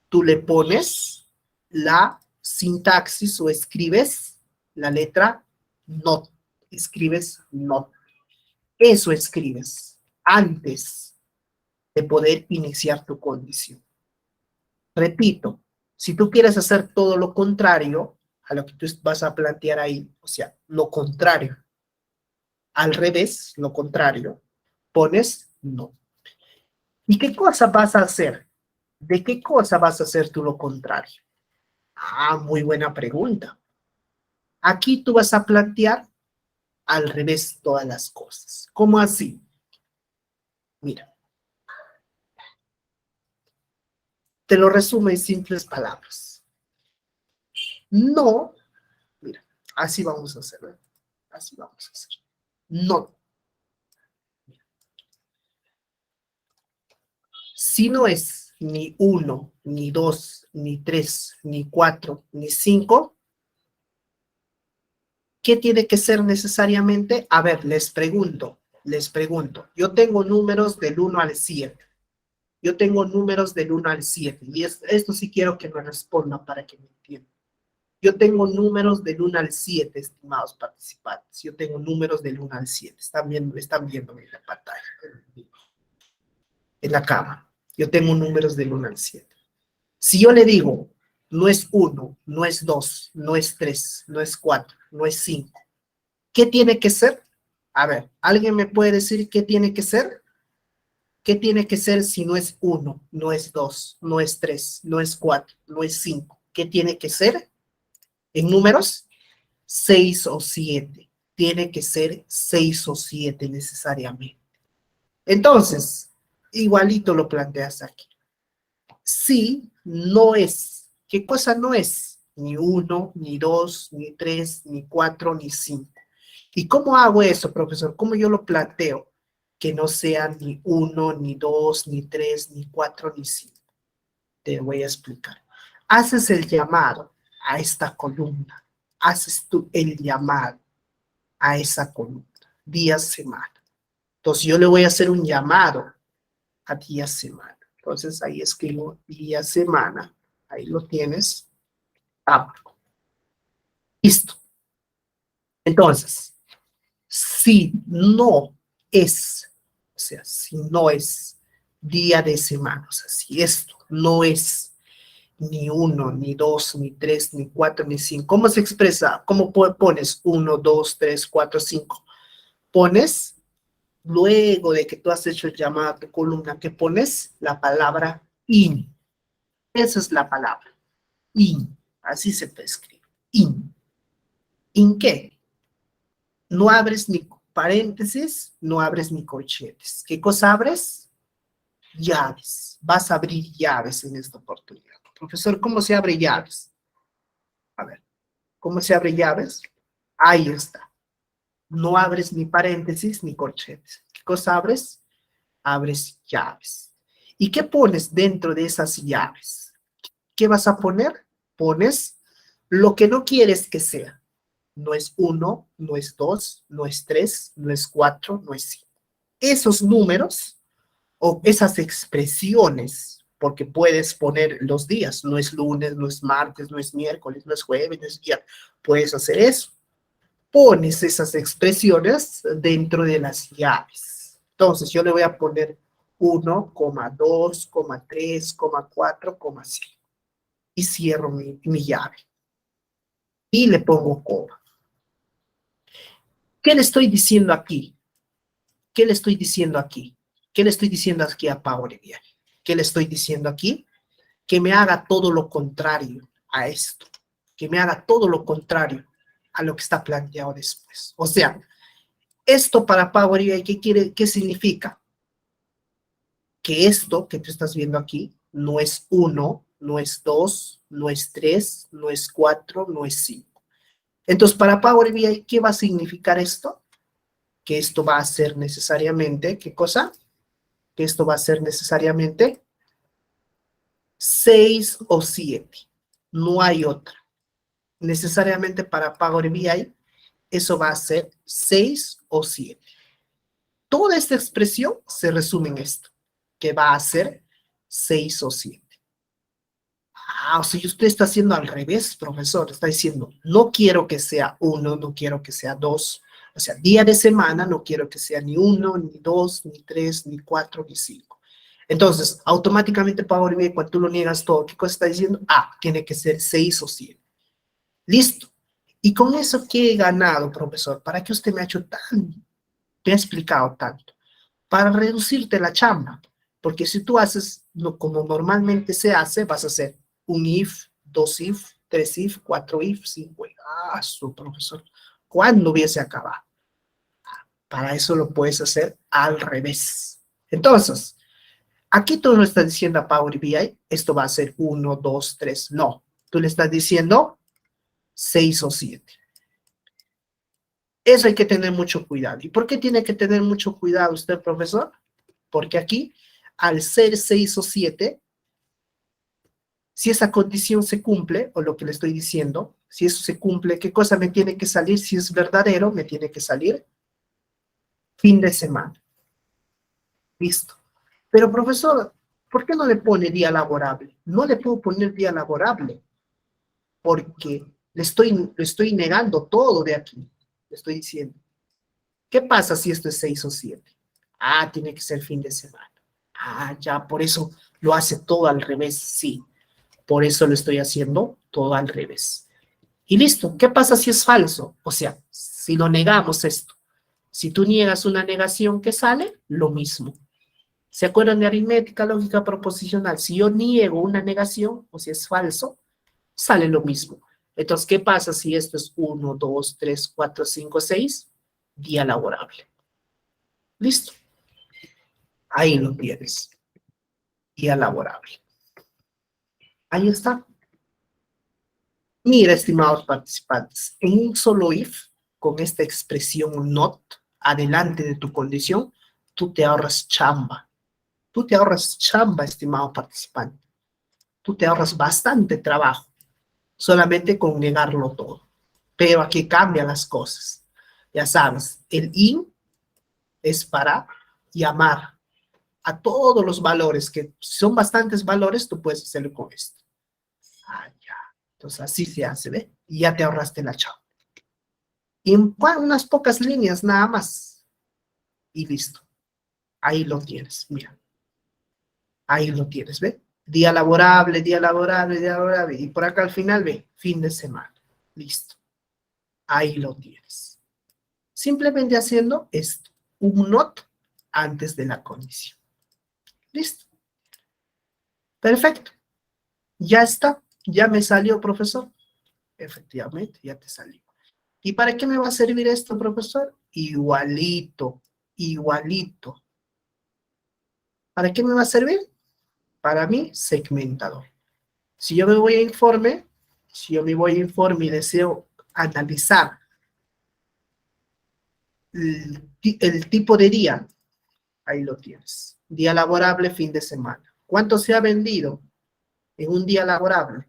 tú le pones la sintaxis o escribes la letra not. Escribes not. Eso escribes antes de poder iniciar tu condición. Repito, si tú quieres hacer todo lo contrario a lo que tú vas a plantear ahí, o sea, lo contrario, al revés, lo contrario, pones no. ¿Y qué cosa vas a hacer? ¿De qué cosa vas a hacer tú lo contrario? Ah, muy buena pregunta. Aquí tú vas a plantear al revés todas las cosas. ¿Cómo así? Mira, te lo resumo en simples palabras. No, mira, así vamos a hacerlo. Así vamos a hacer. No. Si no es ni 1, ni 2, ni 3, ni 4, ni 5, ¿qué tiene que ser necesariamente? A ver, les pregunto. Yo tengo números del 1 al 7. Yo tengo números del 1 al 7. Y esto sí quiero que me respondan para que me entiendan. Yo tengo números del 1 al 7, estimados participantes. Yo tengo números del 1 al 7. Están viendo en la pantalla, en la cámara. Yo tengo números del 1 al 7. Si yo le digo, no es 1, no es 2, no es 3, no es 4, no es 5, ¿qué tiene que ser? A ver, ¿alguien me puede decir qué tiene que ser? ¿Qué tiene que ser si no es 1, no es 2, no es 3, no es 4, no es 5? ¿Qué tiene que ser? En números, 6 o 7. Tiene que ser 6 o 7 necesariamente. Entonces, igualito lo planteas aquí. Si no es, ¿qué cosa no es? Ni 1, ni 2, ni 3, ni 4, ni 5. ¿Y cómo hago eso, profesor? ¿Cómo yo lo planteo? Que no sea ni 1, ni 2, ni 3, ni 4, ni 5. Te voy a explicar. Haces el llamado a esta columna. Haces tú el llamado a esa columna. Día, semana. Entonces yo le voy a hacer un llamado a día, semana. Entonces ahí escribo día, semana. Ahí lo tienes. Listo. Entonces, si no es, o sea, si no es día de semana, o sea, si esto no es ni 1, ni 2, ni 3, ni 4, ni 5, ¿cómo se expresa? ¿Cómo pones 1, 2, 3, 4, 5? Pones, luego de que tú has hecho el llamado a tu columna, que pones la palabra in. Esa es la palabra, in. Así se puede escribir, in. ¿In qué? No abres ni paréntesis, no abres ni corchetes. ¿Qué cosa abres? Llaves. Vas a abrir llaves en esta oportunidad. Profesor, ¿cómo se abre llaves? A ver, ¿cómo se abre llaves? Ahí está. No abres ni paréntesis ni corchetes. ¿Qué cosa abres? Abres llaves. ¿Y qué pones dentro de esas llaves? ¿Qué vas a poner? Pones lo que no quieres que sea. No es 1, no es 2, no es 3, no es 4, no es 5. Esos números o esas expresiones, porque puedes poner los días, no es lunes, no es martes, no es miércoles, no es jueves, no es viernes, puedes hacer eso. Pones esas expresiones dentro de las llaves. Entonces yo le voy a poner 1, 2, 3, 4, 5 y cierro mi llave y le pongo coma. ¿Qué le estoy diciendo aquí? ¿Qué le estoy diciendo aquí? ¿Qué le estoy diciendo aquí a Power BI? ¿Qué le estoy diciendo aquí? Que me haga todo lo contrario a esto, que me haga todo lo contrario a lo que está planteado después. O sea, esto para Power BI, ¿qué significa? Que esto que tú estás viendo aquí no es 1, no es 2, no es 3, no es 4, no es 5. Entonces, para Power BI, ¿qué va a significar esto? Que esto va a ser necesariamente, ¿qué cosa? Que esto va a ser necesariamente 6 o 7. No hay otra. Necesariamente para Power BI, eso va a ser 6 o 7. Toda esta expresión se resume en esto, que va a ser 6 o 7. Ah, o sea, usted está haciendo al revés, profesor. Está diciendo, no quiero que sea 1, no quiero que sea 2. O sea, día de semana no quiero que sea ni 1, ni 2, ni 3, ni 4, ni 5. Entonces, automáticamente Power BI, cuando tú lo niegas todo, ¿qué cosa está diciendo? Ah, tiene que ser 6 o 7. Listo. ¿Y con eso qué he ganado, profesor? ¿Para qué usted me ha hecho te ha explicado tanto? Para reducirte la chamba. Porque si tú haces como normalmente se hace, vas a hacer un if, dos if, tres if, cuatro if, cinco if. Ah, su profesor. ¿Cuándo hubiese acabado? Para eso lo puedes hacer al revés. Entonces, aquí tú no estás diciendo a Power BI, esto va a ser 1, 2, 3. No. Tú le estás diciendo 6 o 7. Eso hay que tener mucho cuidado. ¿Y por qué tiene que tener mucho cuidado usted, profesor? Porque aquí, al ser 6 o 7, si esa condición se cumple, o lo que le estoy diciendo, si eso se cumple, ¿qué cosa me tiene que salir? Si es verdadero, me tiene que salir fin de semana. Listo. Pero, profesor, ¿por qué no le pone día laborable? No le puedo poner día laborable, porque le estoy negando todo de aquí. Le estoy diciendo, ¿qué pasa si esto es 6 o 7? Ah, tiene que ser fin de semana. Ah, ya, por eso lo hace todo al revés, sí. Por eso lo estoy haciendo todo al revés. Y listo, ¿qué pasa si es falso? O sea, si lo negamos esto. Si tú niegas una negación, ¿qué sale? Lo mismo. ¿Se acuerdan de aritmética, lógica proposicional? Si yo niego una negación, o si es falso, sale lo mismo. Entonces, ¿qué pasa si esto es 1, 2, 3, 4, 5, 6? Día laborable. Listo. Ahí lo tienes. Día laborable. Ahí está. Mira, estimados participantes, en un solo if, con esta expresión not, adelante de tu condición, tú te ahorras chamba. Tú te ahorras chamba, estimado participante. Tú te ahorras bastante trabajo, solamente con negarlo todo. Pero aquí cambian las cosas. Ya sabes, el in es para llamar a todos los valores, que son bastantes valores, tú puedes hacerlo con esto. Ah, ya. Entonces así se hace, ¿ve? Y ya te ahorraste la chamba. Y en unas pocas líneas nada más. Y listo. Ahí lo tienes, mira. Ahí lo tienes, ¿ve? Día laborable, día laborable, día laborable. Y por acá al final, ve, fin de semana. Listo. Ahí lo tienes. Simplemente haciendo esto. Un not antes de la condición. Listo. Perfecto. Ya está. Ya me salió, profesor. Efectivamente, ya te salió. ¿Y para qué me va a servir esto, profesor? Igualito, igualito. ¿Para qué me va a servir? Para mí, segmentador. Si yo me voy a informe, si yo me voy a informe y deseo analizar el tipo de día, ahí lo tienes. Día laborable, fin de semana. ¿Cuánto se ha vendido en un día laborable?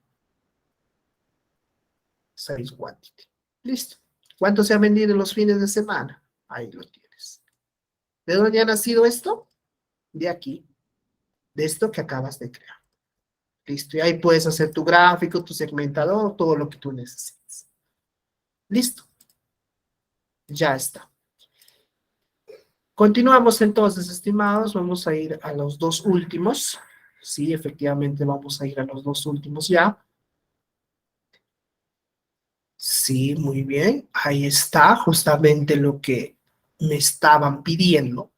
6 quantity. Listo. ¿Cuánto se ha vendido en los fines de semana? Ahí lo tienes. ¿De dónde ha nacido esto? De aquí. De esto que acabas de crear. Listo. Y ahí puedes hacer tu gráfico, tu segmentador, todo lo que tú necesites. Listo. Ya está. Continuamos entonces, estimados. Vamos a ir a los dos últimos. Sí, efectivamente vamos a ir a los dos últimos ya. Sí, muy bien. Ahí está justamente lo que me estaban pidiendo.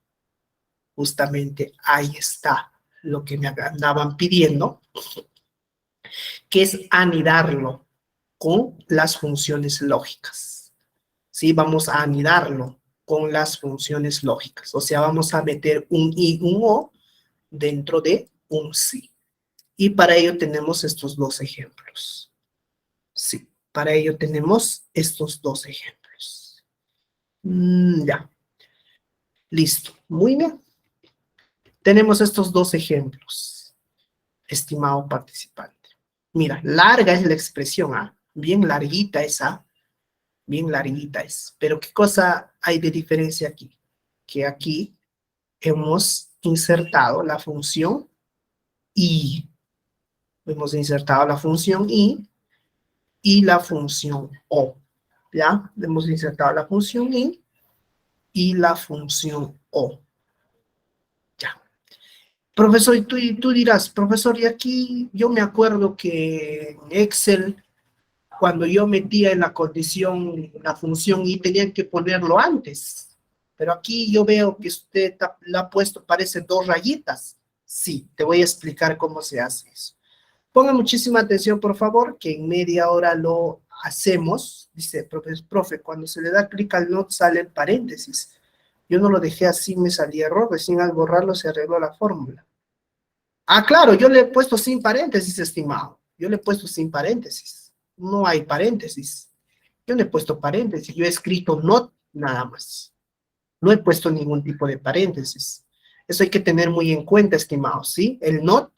Justamente ahí está lo que me andaban pidiendo, que es anidarlo con las funciones lógicas. Sí, vamos a anidarlo con las funciones lógicas. O sea, vamos a meter un i, un o dentro de un sí. Y para ello tenemos estos dos ejemplos. Sí, para ello tenemos estos dos ejemplos. Ya, listo. Muy bien. Tenemos estos dos ejemplos, estimado participante. Mira, larga es la expresión, ¿ah? Bien larguita esa, bien larguita es. Pero ¿qué cosa hay de diferencia aquí? Que aquí hemos insertado la función y. Hemos insertado la función y la función o. ¿Ya? Hemos insertado la función y la función o. Ya. Profesor, y tú dirás, profesor, y aquí yo me acuerdo que en Excel, cuando yo metía en la condición la función y tenía que ponerlo antes. Pero aquí yo veo que usted la ha puesto, parece dos rayitas. Sí, te voy a explicar cómo se hace eso. Ponga muchísima atención, por favor, que en media hora lo hacemos. Dice, profe, cuando se le da clic al not sale el paréntesis. Yo no lo dejé así, me salía error, recién al borrarlo se arregló la fórmula. Ah, claro, yo le he puesto sin paréntesis, estimado. Yo le he puesto sin paréntesis. No hay paréntesis. Yo no he puesto paréntesis, yo he escrito not nada más. No he puesto ningún tipo de paréntesis. Eso hay que tener muy en cuenta, estimados, ¿sí? El not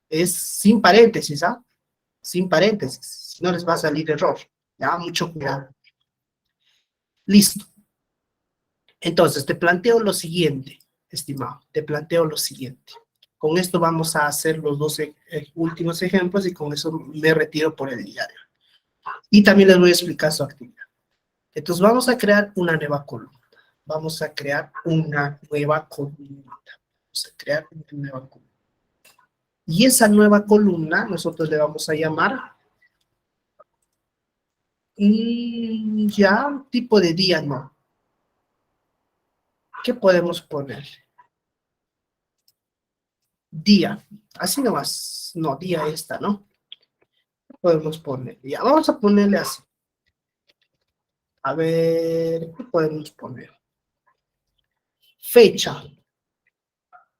es sin paréntesis, ¿ah? Sin paréntesis. Si no les va a salir error. Ya, mucho cuidado. Listo. Entonces, te planteo lo siguiente, estimado. Te planteo lo siguiente. Con esto vamos a hacer los dos últimos ejemplos y con eso me retiro por el día de hoy. Y también les voy a explicar su actividad. Entonces, vamos a crear una nueva columna. Vamos a crear una nueva columna. Vamos a crear una nueva columna. Y esa nueva columna nosotros le vamos a llamar ya tipo de día, no. ¿Qué podemos poner? Día. Así nomás. No, día esta, ¿no? ¿Qué podemos poner? Ya, vamos a ponerle así. A ver, ¿qué podemos poner? Fecha.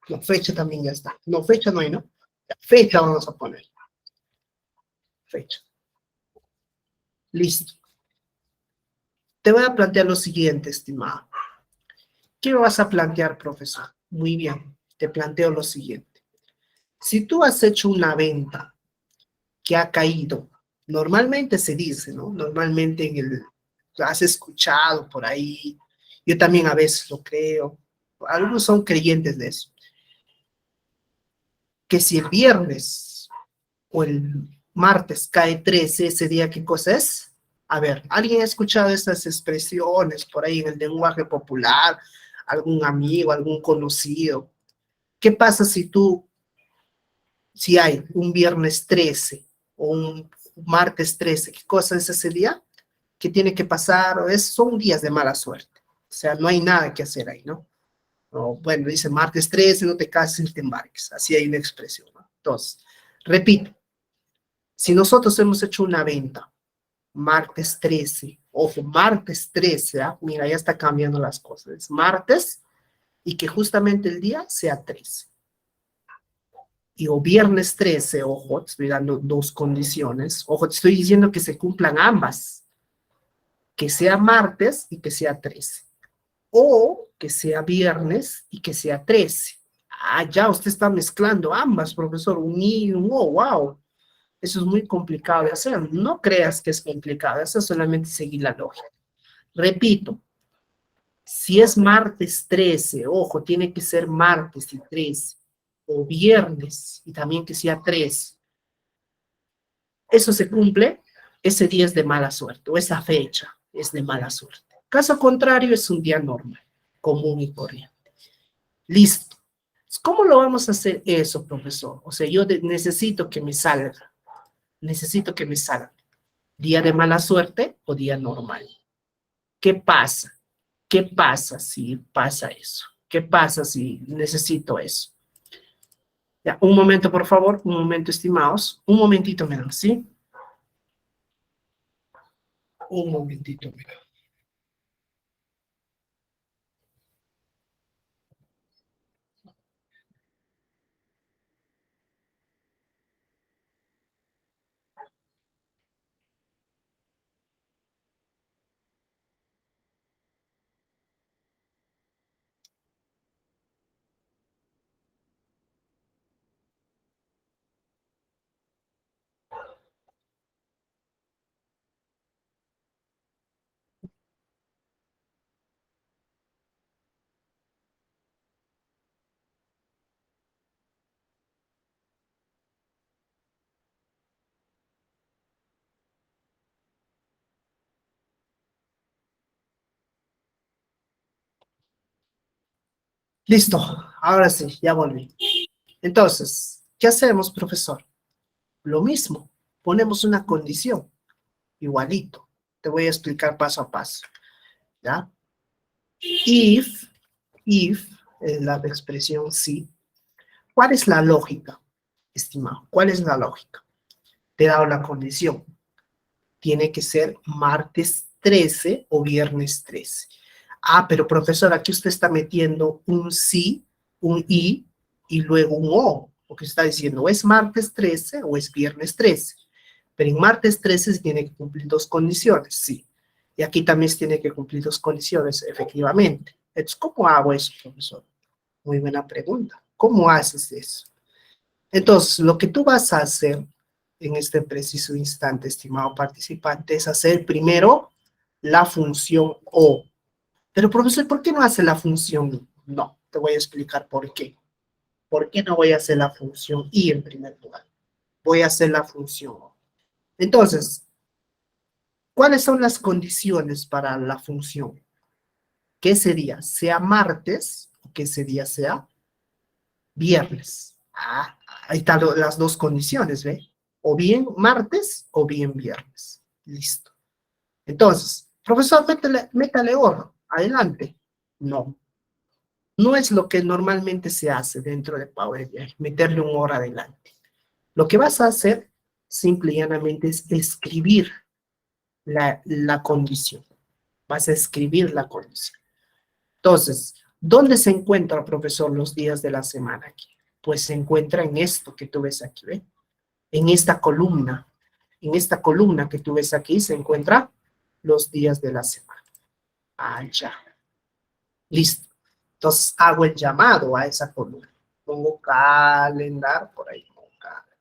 No, fecha también ya está. No, fecha no hay, ¿no? Ya, fecha vamos a poner. Fecha. Listo. Te voy a plantear lo siguiente, estimado. ¿Qué me vas a plantear, profesor? Muy bien, te planteo lo siguiente. Si tú has hecho una venta que ha caído, normalmente se dice, ¿no? Normalmente has escuchado por ahí, yo también a veces lo creo, algunos son creyentes de eso, que si el viernes o el martes cae 13, ese día, ¿qué cosa es? A ver, ¿alguien ha escuchado estas expresiones por ahí en el lenguaje popular? ¿Algún amigo, algún conocido? ¿Qué pasa si hay un viernes 13 o un martes 13? ¿Qué cosa es ese día? ¿Qué tiene que pasar? Son días de mala suerte. O sea, no hay nada que hacer ahí, ¿no? O, bueno, dice martes 13, no te cases ni te embarques. Así hay una expresión, ¿no? Entonces, repito, si nosotros hemos hecho una venta martes 13, ojo, martes 13, ¿ah? Mira, ya está cambiando las cosas. Es martes y que justamente el día sea 13. Y o viernes 13, ojo, te estoy dando dos condiciones. Ojo, te estoy diciendo que se cumplan ambas. Que sea martes y que sea 13. O que sea viernes y que sea 13. Ah, ya usted está mezclando ambas, profesor. Un y un o, wow. Eso es muy complicado de hacer. No creas que es complicado. Eso es solamente seguir la lógica. Repito, si es martes 13, ojo, tiene que ser martes y 13, o viernes y también que sea 13. Eso se cumple, ese día es de mala suerte, o esa fecha es de mala suerte. Caso contrario, es un día normal, común y corriente. Listo. ¿Cómo lo vamos a hacer eso, profesor? O sea, necesito que me salga, necesito que me salga. ¿Día de mala suerte o día normal? ¿Qué pasa? ¿Qué pasa si pasa eso? ¿Qué pasa si necesito eso? Ya, un momento, por favor, un momento, estimados. Un momentito, me dan, ¿sí? Un momentito, me dan. Listo, ahora sí, ya volví. Entonces, ¿qué hacemos, profesor? Lo mismo, ponemos una condición, igualito. Te voy a explicar paso a paso, ¿ya? If, if, es la expresión sí. ¿Cuál es la lógica, estimado? ¿Cuál es la lógica? Te he dado la condición. Tiene que ser martes 13 o viernes 13. Ah, pero profesor, aquí usted está metiendo un sí, un y luego un o, porque está diciendo o es martes 13 o es viernes 13. Pero en martes 13 se tiene que cumplir dos condiciones, sí. Y aquí también se tiene que cumplir dos condiciones, efectivamente. Entonces, ¿cómo hago eso, profesor? Muy buena pregunta. ¿Cómo haces eso? Entonces, lo que tú vas a hacer en este preciso instante, estimado participante, es hacer primero la función O. Pero, profesor, ¿por qué no hace la función? No, te voy a explicar por qué. ¿Por qué no voy a hacer la función I en primer lugar? Voy a hacer la función O. Entonces, ¿cuáles son las condiciones para la función? Que ese día sea martes o que ese día sea Viernes. Ahí están las dos condiciones, ¿ve? O bien martes o bien viernes. Listo. Entonces, profesor, métale oro. Adelante. No. No es lo que normalmente se hace dentro de Power BI, meterle un oro adelante. Lo que vas a hacer, simple y llanamente, es escribir la condición. Vas a escribir la condición. Entonces, ¿dónde se encuentra, profesor, los días de la semana aquí? Pues se encuentra en esto que tú ves aquí, ¿ve? En esta columna. En esta columna que tú ves aquí se encuentra los días de la semana. Ya. Listo. Entonces hago el llamado a esa columna. Pongo calendar, por ahí pongo calendar.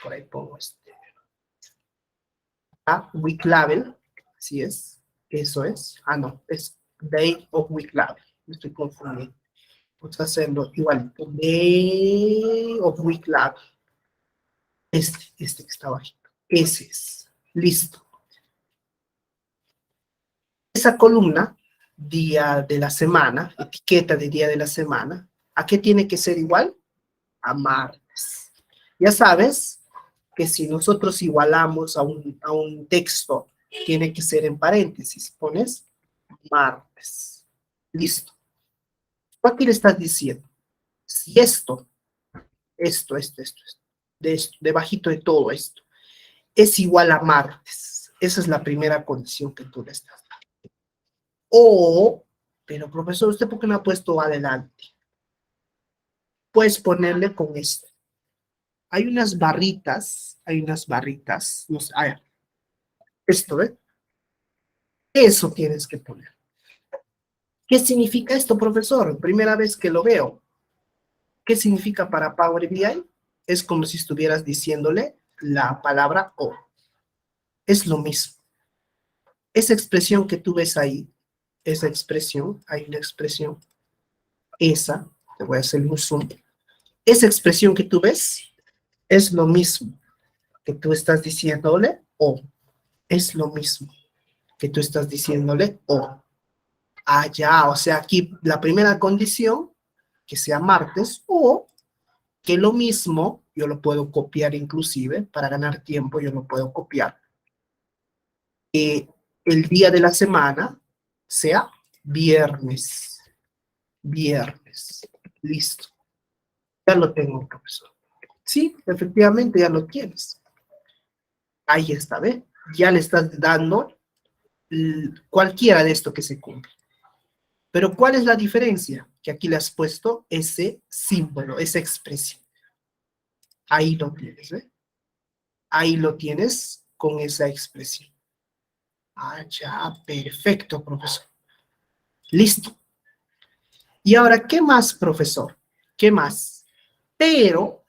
Por ahí pongo week label. Así es. Eso es. No, es day of week label. Me estoy confundiendo. Vamos a hacerlo igual. Day of week label. Este que está bajito. Ese es. Listo. Esa columna, día de la semana, etiqueta de día de la semana, ¿a qué tiene que ser igual? A martes. Ya sabes que si nosotros igualamos a un texto, tiene que ser en paréntesis. Pones martes. Listo. Aquí le estás diciendo, si debajito de todo esto, es igual a martes. Esa es la primera condición que tú le estás dando. Pero profesor, ¿usted por qué no ha puesto adelante? Puedes ponerle con esto. Hay unas barritas, no sé, esto, ¿eh? Eso tienes que poner. ¿Qué significa esto, profesor? Primera vez que lo veo. ¿Qué significa para Power BI? Es como si estuvieras diciéndole la palabra O. Es lo mismo. Esa expresión que tú ves ahí, esa expresión, hay una expresión, te voy a hacer un zoom. Esa expresión que tú ves es lo mismo que tú estás diciéndole O. Es lo mismo que tú estás diciéndole O. Ya, o sea, aquí la primera condición, que sea martes, o que lo mismo, yo lo puedo copiar inclusive, para ganar tiempo yo lo puedo copiar, el día de la semana sea viernes. Viernes. Listo. Ya lo tengo, profesor. Sí, efectivamente ya lo tienes. Ahí está, ¿ve? Ya le estás dando cualquiera de esto que se cumple. Pero ¿cuál es la diferencia? Que aquí le has puesto ese símbolo, esa expresión. Ahí lo tienes, ¿ve? Ahí lo tienes con esa expresión. Ya, perfecto, profesor. Listo. Y ahora, ¿qué más, profesor? ¿Qué más? Pero,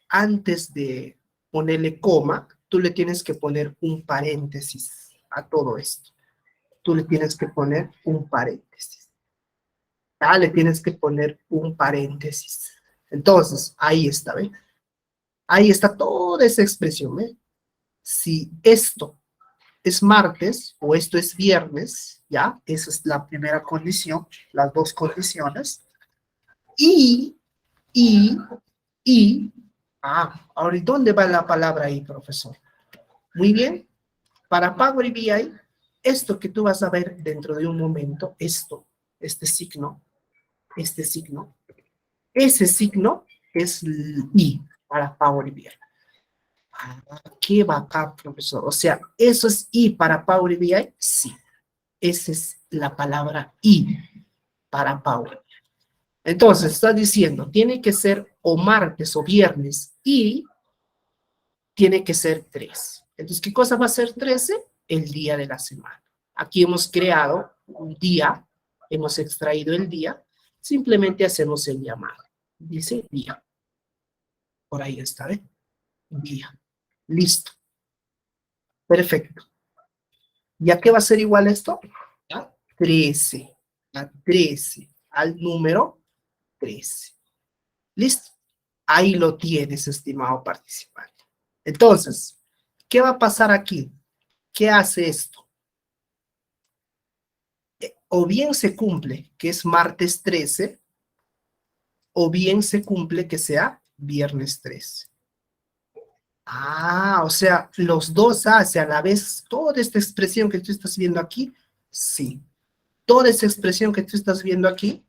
antes de ponerle coma, tú le tienes que poner un paréntesis a todo esto. Tú le tienes que poner un paréntesis. Le tienes que poner un paréntesis. Entonces, ahí está, ¿ve? Ahí está toda esa expresión, ¿ve? Si esto es martes o esto es viernes, ¿ya? Esa es la primera condición, las dos condiciones. Y, y, y, ahora, ¿y dónde va la palabra ahí, profesor? Muy bien, para Power BI, esto que tú vas a ver dentro de un momento, este signo, ese signo es el I para Power BI. Qué bacán, profesor. O sea, ¿eso es I para Power BI? Sí. Esa es la palabra I para Power BI. Entonces, está diciendo, tiene que ser o martes o viernes y tiene que ser 3. Entonces, ¿qué cosa va a ser 13? El día de la semana. Aquí hemos creado un día, hemos extraído el día, simplemente hacemos el llamado. Dice día. Por ahí está, ¿eh? Día. Listo. Perfecto. ¿Y a qué va a ser igual esto? A 13. A 13. Al número 13. ¿Listo? Ahí lo tienes, estimado participante. Entonces, ¿qué va a pasar aquí? ¿Qué hace esto? O bien se cumple, que es martes 13, o bien se cumple que sea viernes 13. Ah, o sea, los dos hace a la vez toda esta expresión que tú estás viendo aquí, sí. Toda esa expresión que tú estás viendo aquí,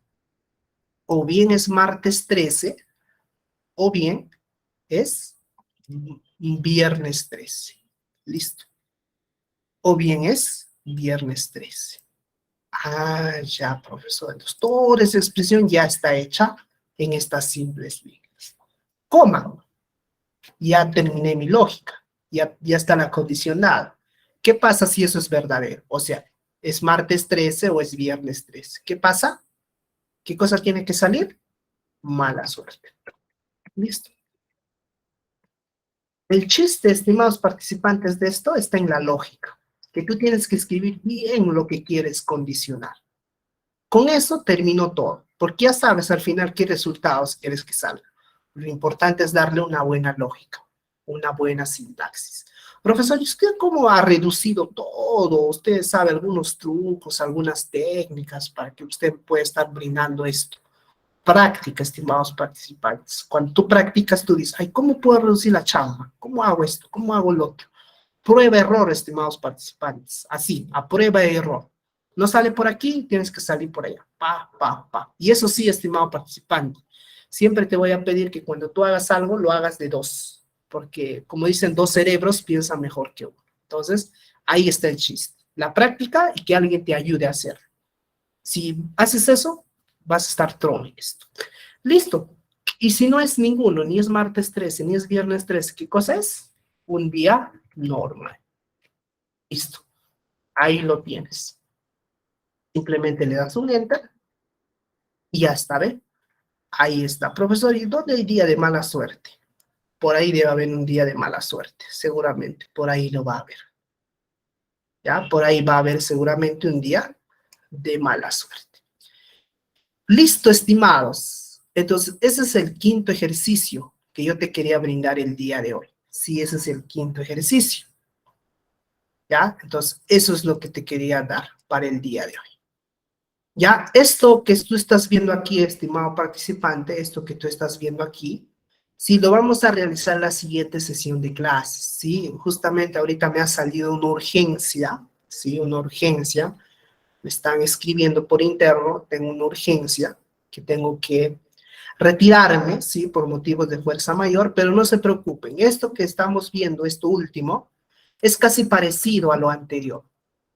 o bien es martes 13, o bien es viernes 13. Listo. O bien es viernes 13. Ah, ya, profesor. Entonces, toda esa expresión ya está hecha en estas simples líneas. Coma. Ya terminé mi lógica. Ya está la condicionada. ¿Qué pasa si eso es verdadero? O sea, ¿es martes 13 o es viernes 13? ¿Qué pasa? ¿Qué cosa tiene que salir? Mala suerte. Listo. El chiste, estimados participantes, de esto está en la lógica, que tú tienes que escribir bien lo que quieres condicionar. Con eso terminó todo, porque ya sabes al final qué resultados quieres que salgan. Lo importante es darle una buena lógica, una buena sintaxis. Profesor, ¿y usted cómo ha reducido todo? Usted sabe algunos trucos, algunas técnicas para que usted pueda estar brindando esto. Práctica, estimados participantes. Cuando tú practicas, tú dices, ay, ¿cómo puedo reducir la chamba? ¿Cómo hago esto? ¿Cómo hago lo otro? Prueba error, estimados participantes. Así, a prueba de error. No sale por aquí, tienes que salir por allá. Pa, pa, pa. Y eso sí, estimado participante, siempre te voy a pedir que cuando tú hagas algo, lo hagas de dos. Porque, como dicen, dos cerebros piensan mejor que uno. Entonces, ahí está el chiste. La práctica y que alguien te ayude a hacerlo. Si haces eso, vas a estar tron en esto. Listo. Y si no es ninguno, ni es martes 13, ni es viernes 13, ¿qué cosa es? Un día normal. Listo. Ahí lo tienes. Simplemente le das un enter y ya está, ¿ve? Ahí está. Profesor, ¿y dónde hay día de mala suerte? Por ahí debe haber un día de mala suerte, seguramente. Por ahí lo va a haber. ¿Ya? Por ahí va a haber seguramente un día de mala suerte. Listo, estimados. Entonces, ese es el quinto ejercicio que yo te quería brindar el día de hoy. Sí, ese es el quinto ejercicio. ¿Ya? Entonces, eso es lo que te quería dar para el día de hoy. Ya, esto que tú estás viendo aquí, estimado participante, esto que tú estás viendo aquí, sí, lo vamos a realizar en la siguiente sesión de clases, ¿sí? Justamente ahorita me ha salido una urgencia, ¿sí? Una urgencia. Me están escribiendo por interno, tengo una urgencia que tengo que retirarme, ¿sí? Por motivos de fuerza mayor, pero no se preocupen. Esto que estamos viendo, esto último, es casi parecido a lo anterior.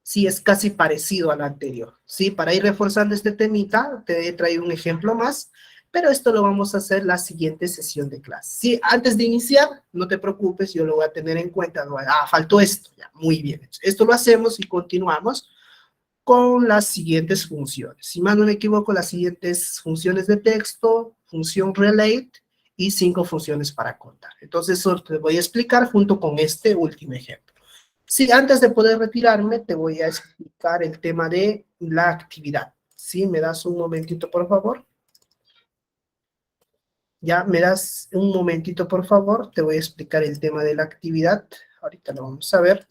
Sí, es casi parecido a lo anterior. Sí, para ir reforzando este temita, te he traído un ejemplo más, pero esto lo vamos a hacer la siguiente sesión de clase. Sí, antes de iniciar, no te preocupes, yo lo voy a tener en cuenta. Faltó esto. Ya, muy bien. Esto lo hacemos y continuamos con las siguientes funciones. Si más no me equivoco, las siguientes funciones de texto, función relate y 5 funciones para contar. Entonces, eso te voy a explicar junto con este último ejemplo. Sí, antes de poder retirarme, te voy a explicar el tema de la actividad. ¿Sí? ¿Me das un momentito, por favor? Ya, me das un momentito, por favor. Te voy a explicar el tema de la actividad. Ahorita lo vamos a ver.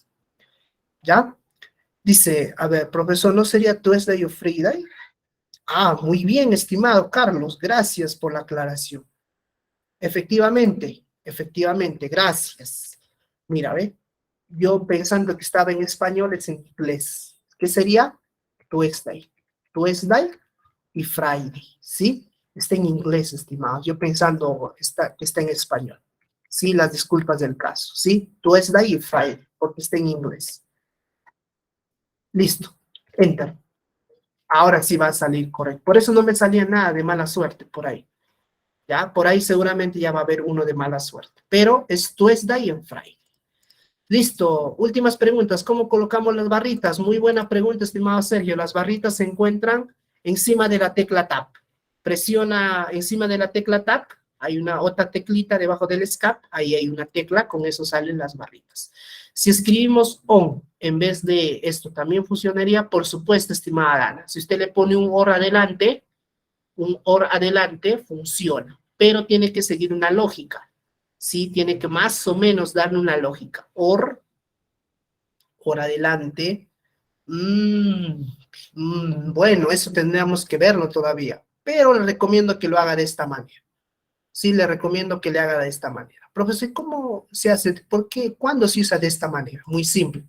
¿Ya? Dice, a ver, profesor, ¿no sería Tuesday o Friday? Ah, muy bien, estimado Carlos. Gracias por la aclaración. Efectivamente, gracias. Mira, ve, yo pensando que estaba en español, es en inglés. ¿Qué sería? Tuesday. Tuesday y Friday, ¿sí? Está en inglés, estimado. Yo pensando que está en español. Sí, las disculpas del caso, ¿sí? Tuesday y Friday, porque está en inglés. Listo. Enter. Ahora sí va a salir correcto. Por eso no me salía nada de mala suerte por ahí. ¿Ya? Por ahí seguramente ya va a haber uno de mala suerte. Pero es Tuesday and Friday. Listo. Últimas preguntas. ¿Cómo colocamos las barritas? Muy buena pregunta, estimado Sergio. Las barritas se encuentran encima de la tecla Tab. Presiona encima de la tecla Tab. Hay una otra teclita debajo del escape. Ahí hay una tecla. Con eso salen las barritas. Si escribimos on en vez de esto, ¿también funcionaría? Por supuesto, estimada Ana. Si usted le pone un or adelante, funciona. Pero tiene que seguir una lógica. Sí, tiene que más o menos darle una lógica. Or adelante. Bueno, eso tendríamos que verlo todavía. pero le recomiendo que lo haga de esta manera. Sí, le recomiendo que le haga de esta manera. Profesor, ¿cómo se hace? ¿Por qué? ¿Cuándo se usa de esta manera? Muy simple.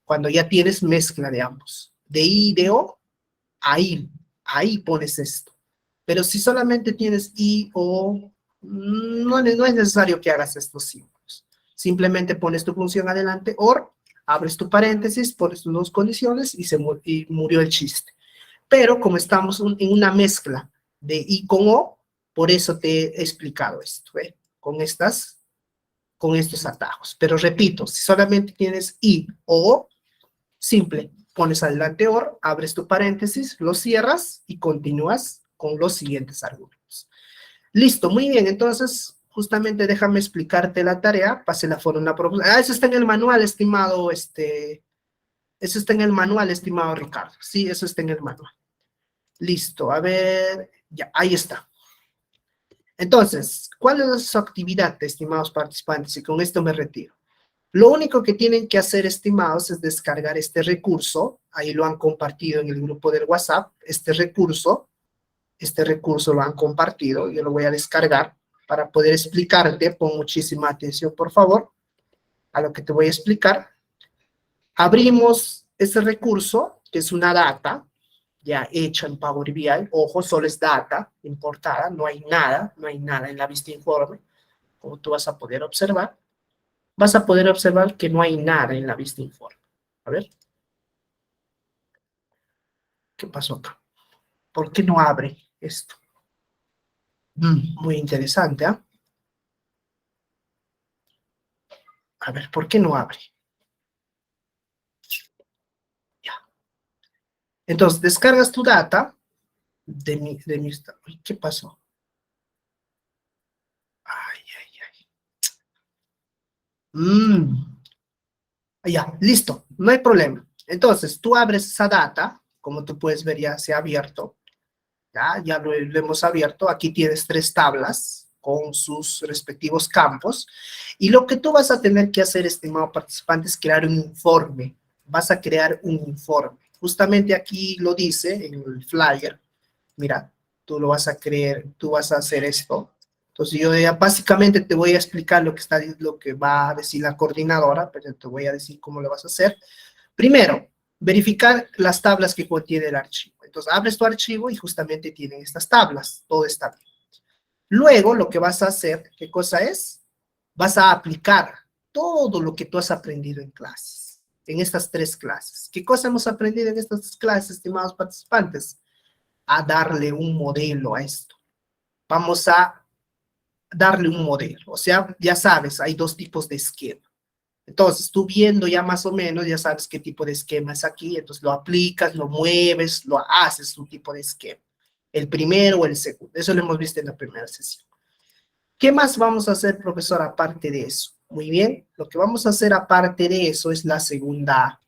Cuando ya tienes mezcla de ambos. De I y de O, ahí pones esto. Pero si solamente tienes I, O, no es necesario que hagas estos símbolos. Simplemente pones tu función adelante, OR, abres tu paréntesis, pones tus dos condiciones y murió el chiste. Pero como estamos en una mezcla de I con O, por eso te he explicado esto, ¿eh? Con estos atajos. Pero repito, si solamente tienes I o O, simple, pones adelante OR, abres tu paréntesis, lo cierras y continúas con los siguientes argumentos. Listo, muy bien, entonces justamente déjame explicarte la tarea, pase la fórmula propuesta. Ah, eso está en el manual, estimado, eso está en el manual, estimado Ricardo. Sí, eso está en el manual. Listo, a ver, ya, ahí está. Entonces, ¿cuál es su actividad, estimados participantes? Y con esto me retiro. Lo único que tienen que hacer, estimados, es descargar este recurso. Ahí lo han compartido en el grupo del WhatsApp. Este recurso lo han compartido. Yo lo voy a descargar para poder explicarte. Pon muchísima atención, por favor, a lo que te voy a explicar. Abrimos este recurso, que es una data ya hecha en Power BI. Ojo, solo es data importada, no hay nada en la vista informe, como tú vas a poder observar. Vas a poder observar que no hay nada en la vista informe. A ver. ¿Qué pasó acá? ¿Por qué no abre esto? Muy interesante, ¿ah? A ver, ¿por qué no abre? Ya. Entonces, descargas tu data Uy, ¿qué pasó? Ay, ay, ay. Ya, listo, no hay problema. Entonces, tú abres esa data, como tú puedes ver, ya se ha abierto. Ya lo hemos abierto. Aquí tienes 3 tablas con sus respectivos campos. Y lo que tú vas a tener que hacer, estimado participante, es crear un informe. Vas a crear un informe. Justamente aquí lo dice en el flyer. Mira, tú lo vas a creer, tú vas a hacer esto. Entonces yo ya básicamente te voy a explicar lo que va a decir la coordinadora, pero te voy a decir cómo lo vas a hacer. Primero, verificar las tablas que contiene el archivo. Entonces, abres tu archivo y justamente tienen estas tablas, todo está bien. Luego, lo que vas a hacer, ¿qué cosa es? Vas a aplicar todo lo que tú has aprendido en clases, en estas 3 clases. ¿Qué cosa hemos aprendido en estas 3 clases, estimados participantes? A darle un modelo a esto. Vamos a darle un modelo. O sea, ya sabes, hay 2 tipos de esquema. Entonces, tú viendo ya más o menos, ya sabes qué tipo de esquema es aquí, entonces lo aplicas, lo mueves, lo haces un tipo de esquema. El primero o el segundo. Eso lo hemos visto en la primera sesión. ¿Qué más vamos a hacer, profesor, aparte de eso? Muy bien, lo que vamos a hacer aparte de eso es la segunda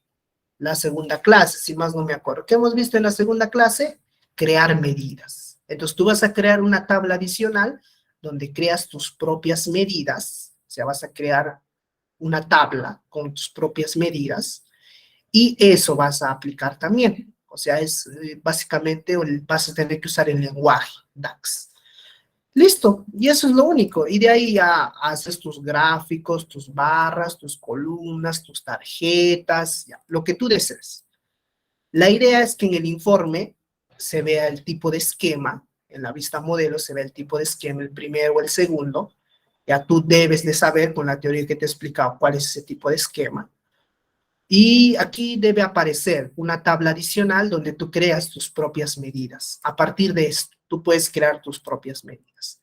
clase, si más no me acuerdo. ¿Qué hemos visto en la segunda clase? Crear medidas. Entonces, tú vas a crear una tabla adicional donde creas tus propias medidas, o sea, vas a crear una tabla con tus propias medidas y eso vas a aplicar también. O sea, es básicamente vas a tener que usar el lenguaje DAX. Listo, y eso es lo único. Y de ahí ya haces tus gráficos, tus barras, tus columnas, tus tarjetas, ya, lo que tú desees. La idea es que en el informe se vea el tipo de esquema, en la vista modelo se ve el tipo de esquema, el primero o el segundo. Ya tú debes de saber con la teoría que te he explicado cuál es ese tipo de esquema. Y aquí debe aparecer una tabla adicional donde tú creas tus propias medidas. A partir de esto, tú puedes crear tus propias medidas.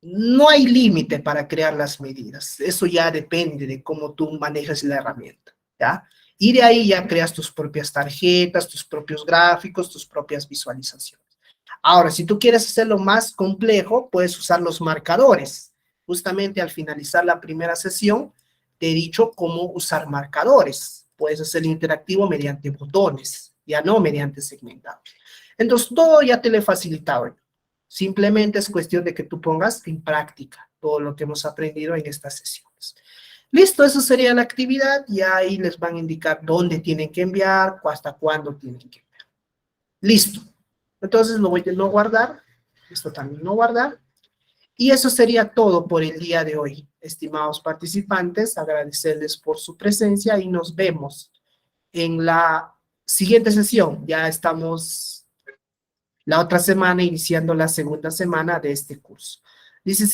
No hay límite para crear las medidas. Eso ya depende de cómo tú manejas la herramienta, ¿ya? Y de ahí ya creas tus propias tarjetas, tus propios gráficos, tus propias visualizaciones. Ahora, si tú quieres hacerlo más complejo, puedes usar los marcadores. Justamente al finalizar la primera sesión, te he dicho cómo usar marcadores. Puedes hacerlo interactivo mediante botones, ya no mediante segmentado. Entonces, todo ya te lo he facilitado. Simplemente es cuestión de que tú pongas en práctica todo lo que hemos aprendido en estas sesiones. Listo, eso sería la actividad y ahí les van a indicar dónde tienen que enviar, hasta cuándo tienen que enviar. Listo. Entonces lo voy a no guardar, esto también no guardar. Y eso sería todo por el día de hoy, estimados participantes. Agradecerles por su presencia y nos vemos en la siguiente sesión. Ya estamos la otra semana iniciando la segunda semana de este curso. Dice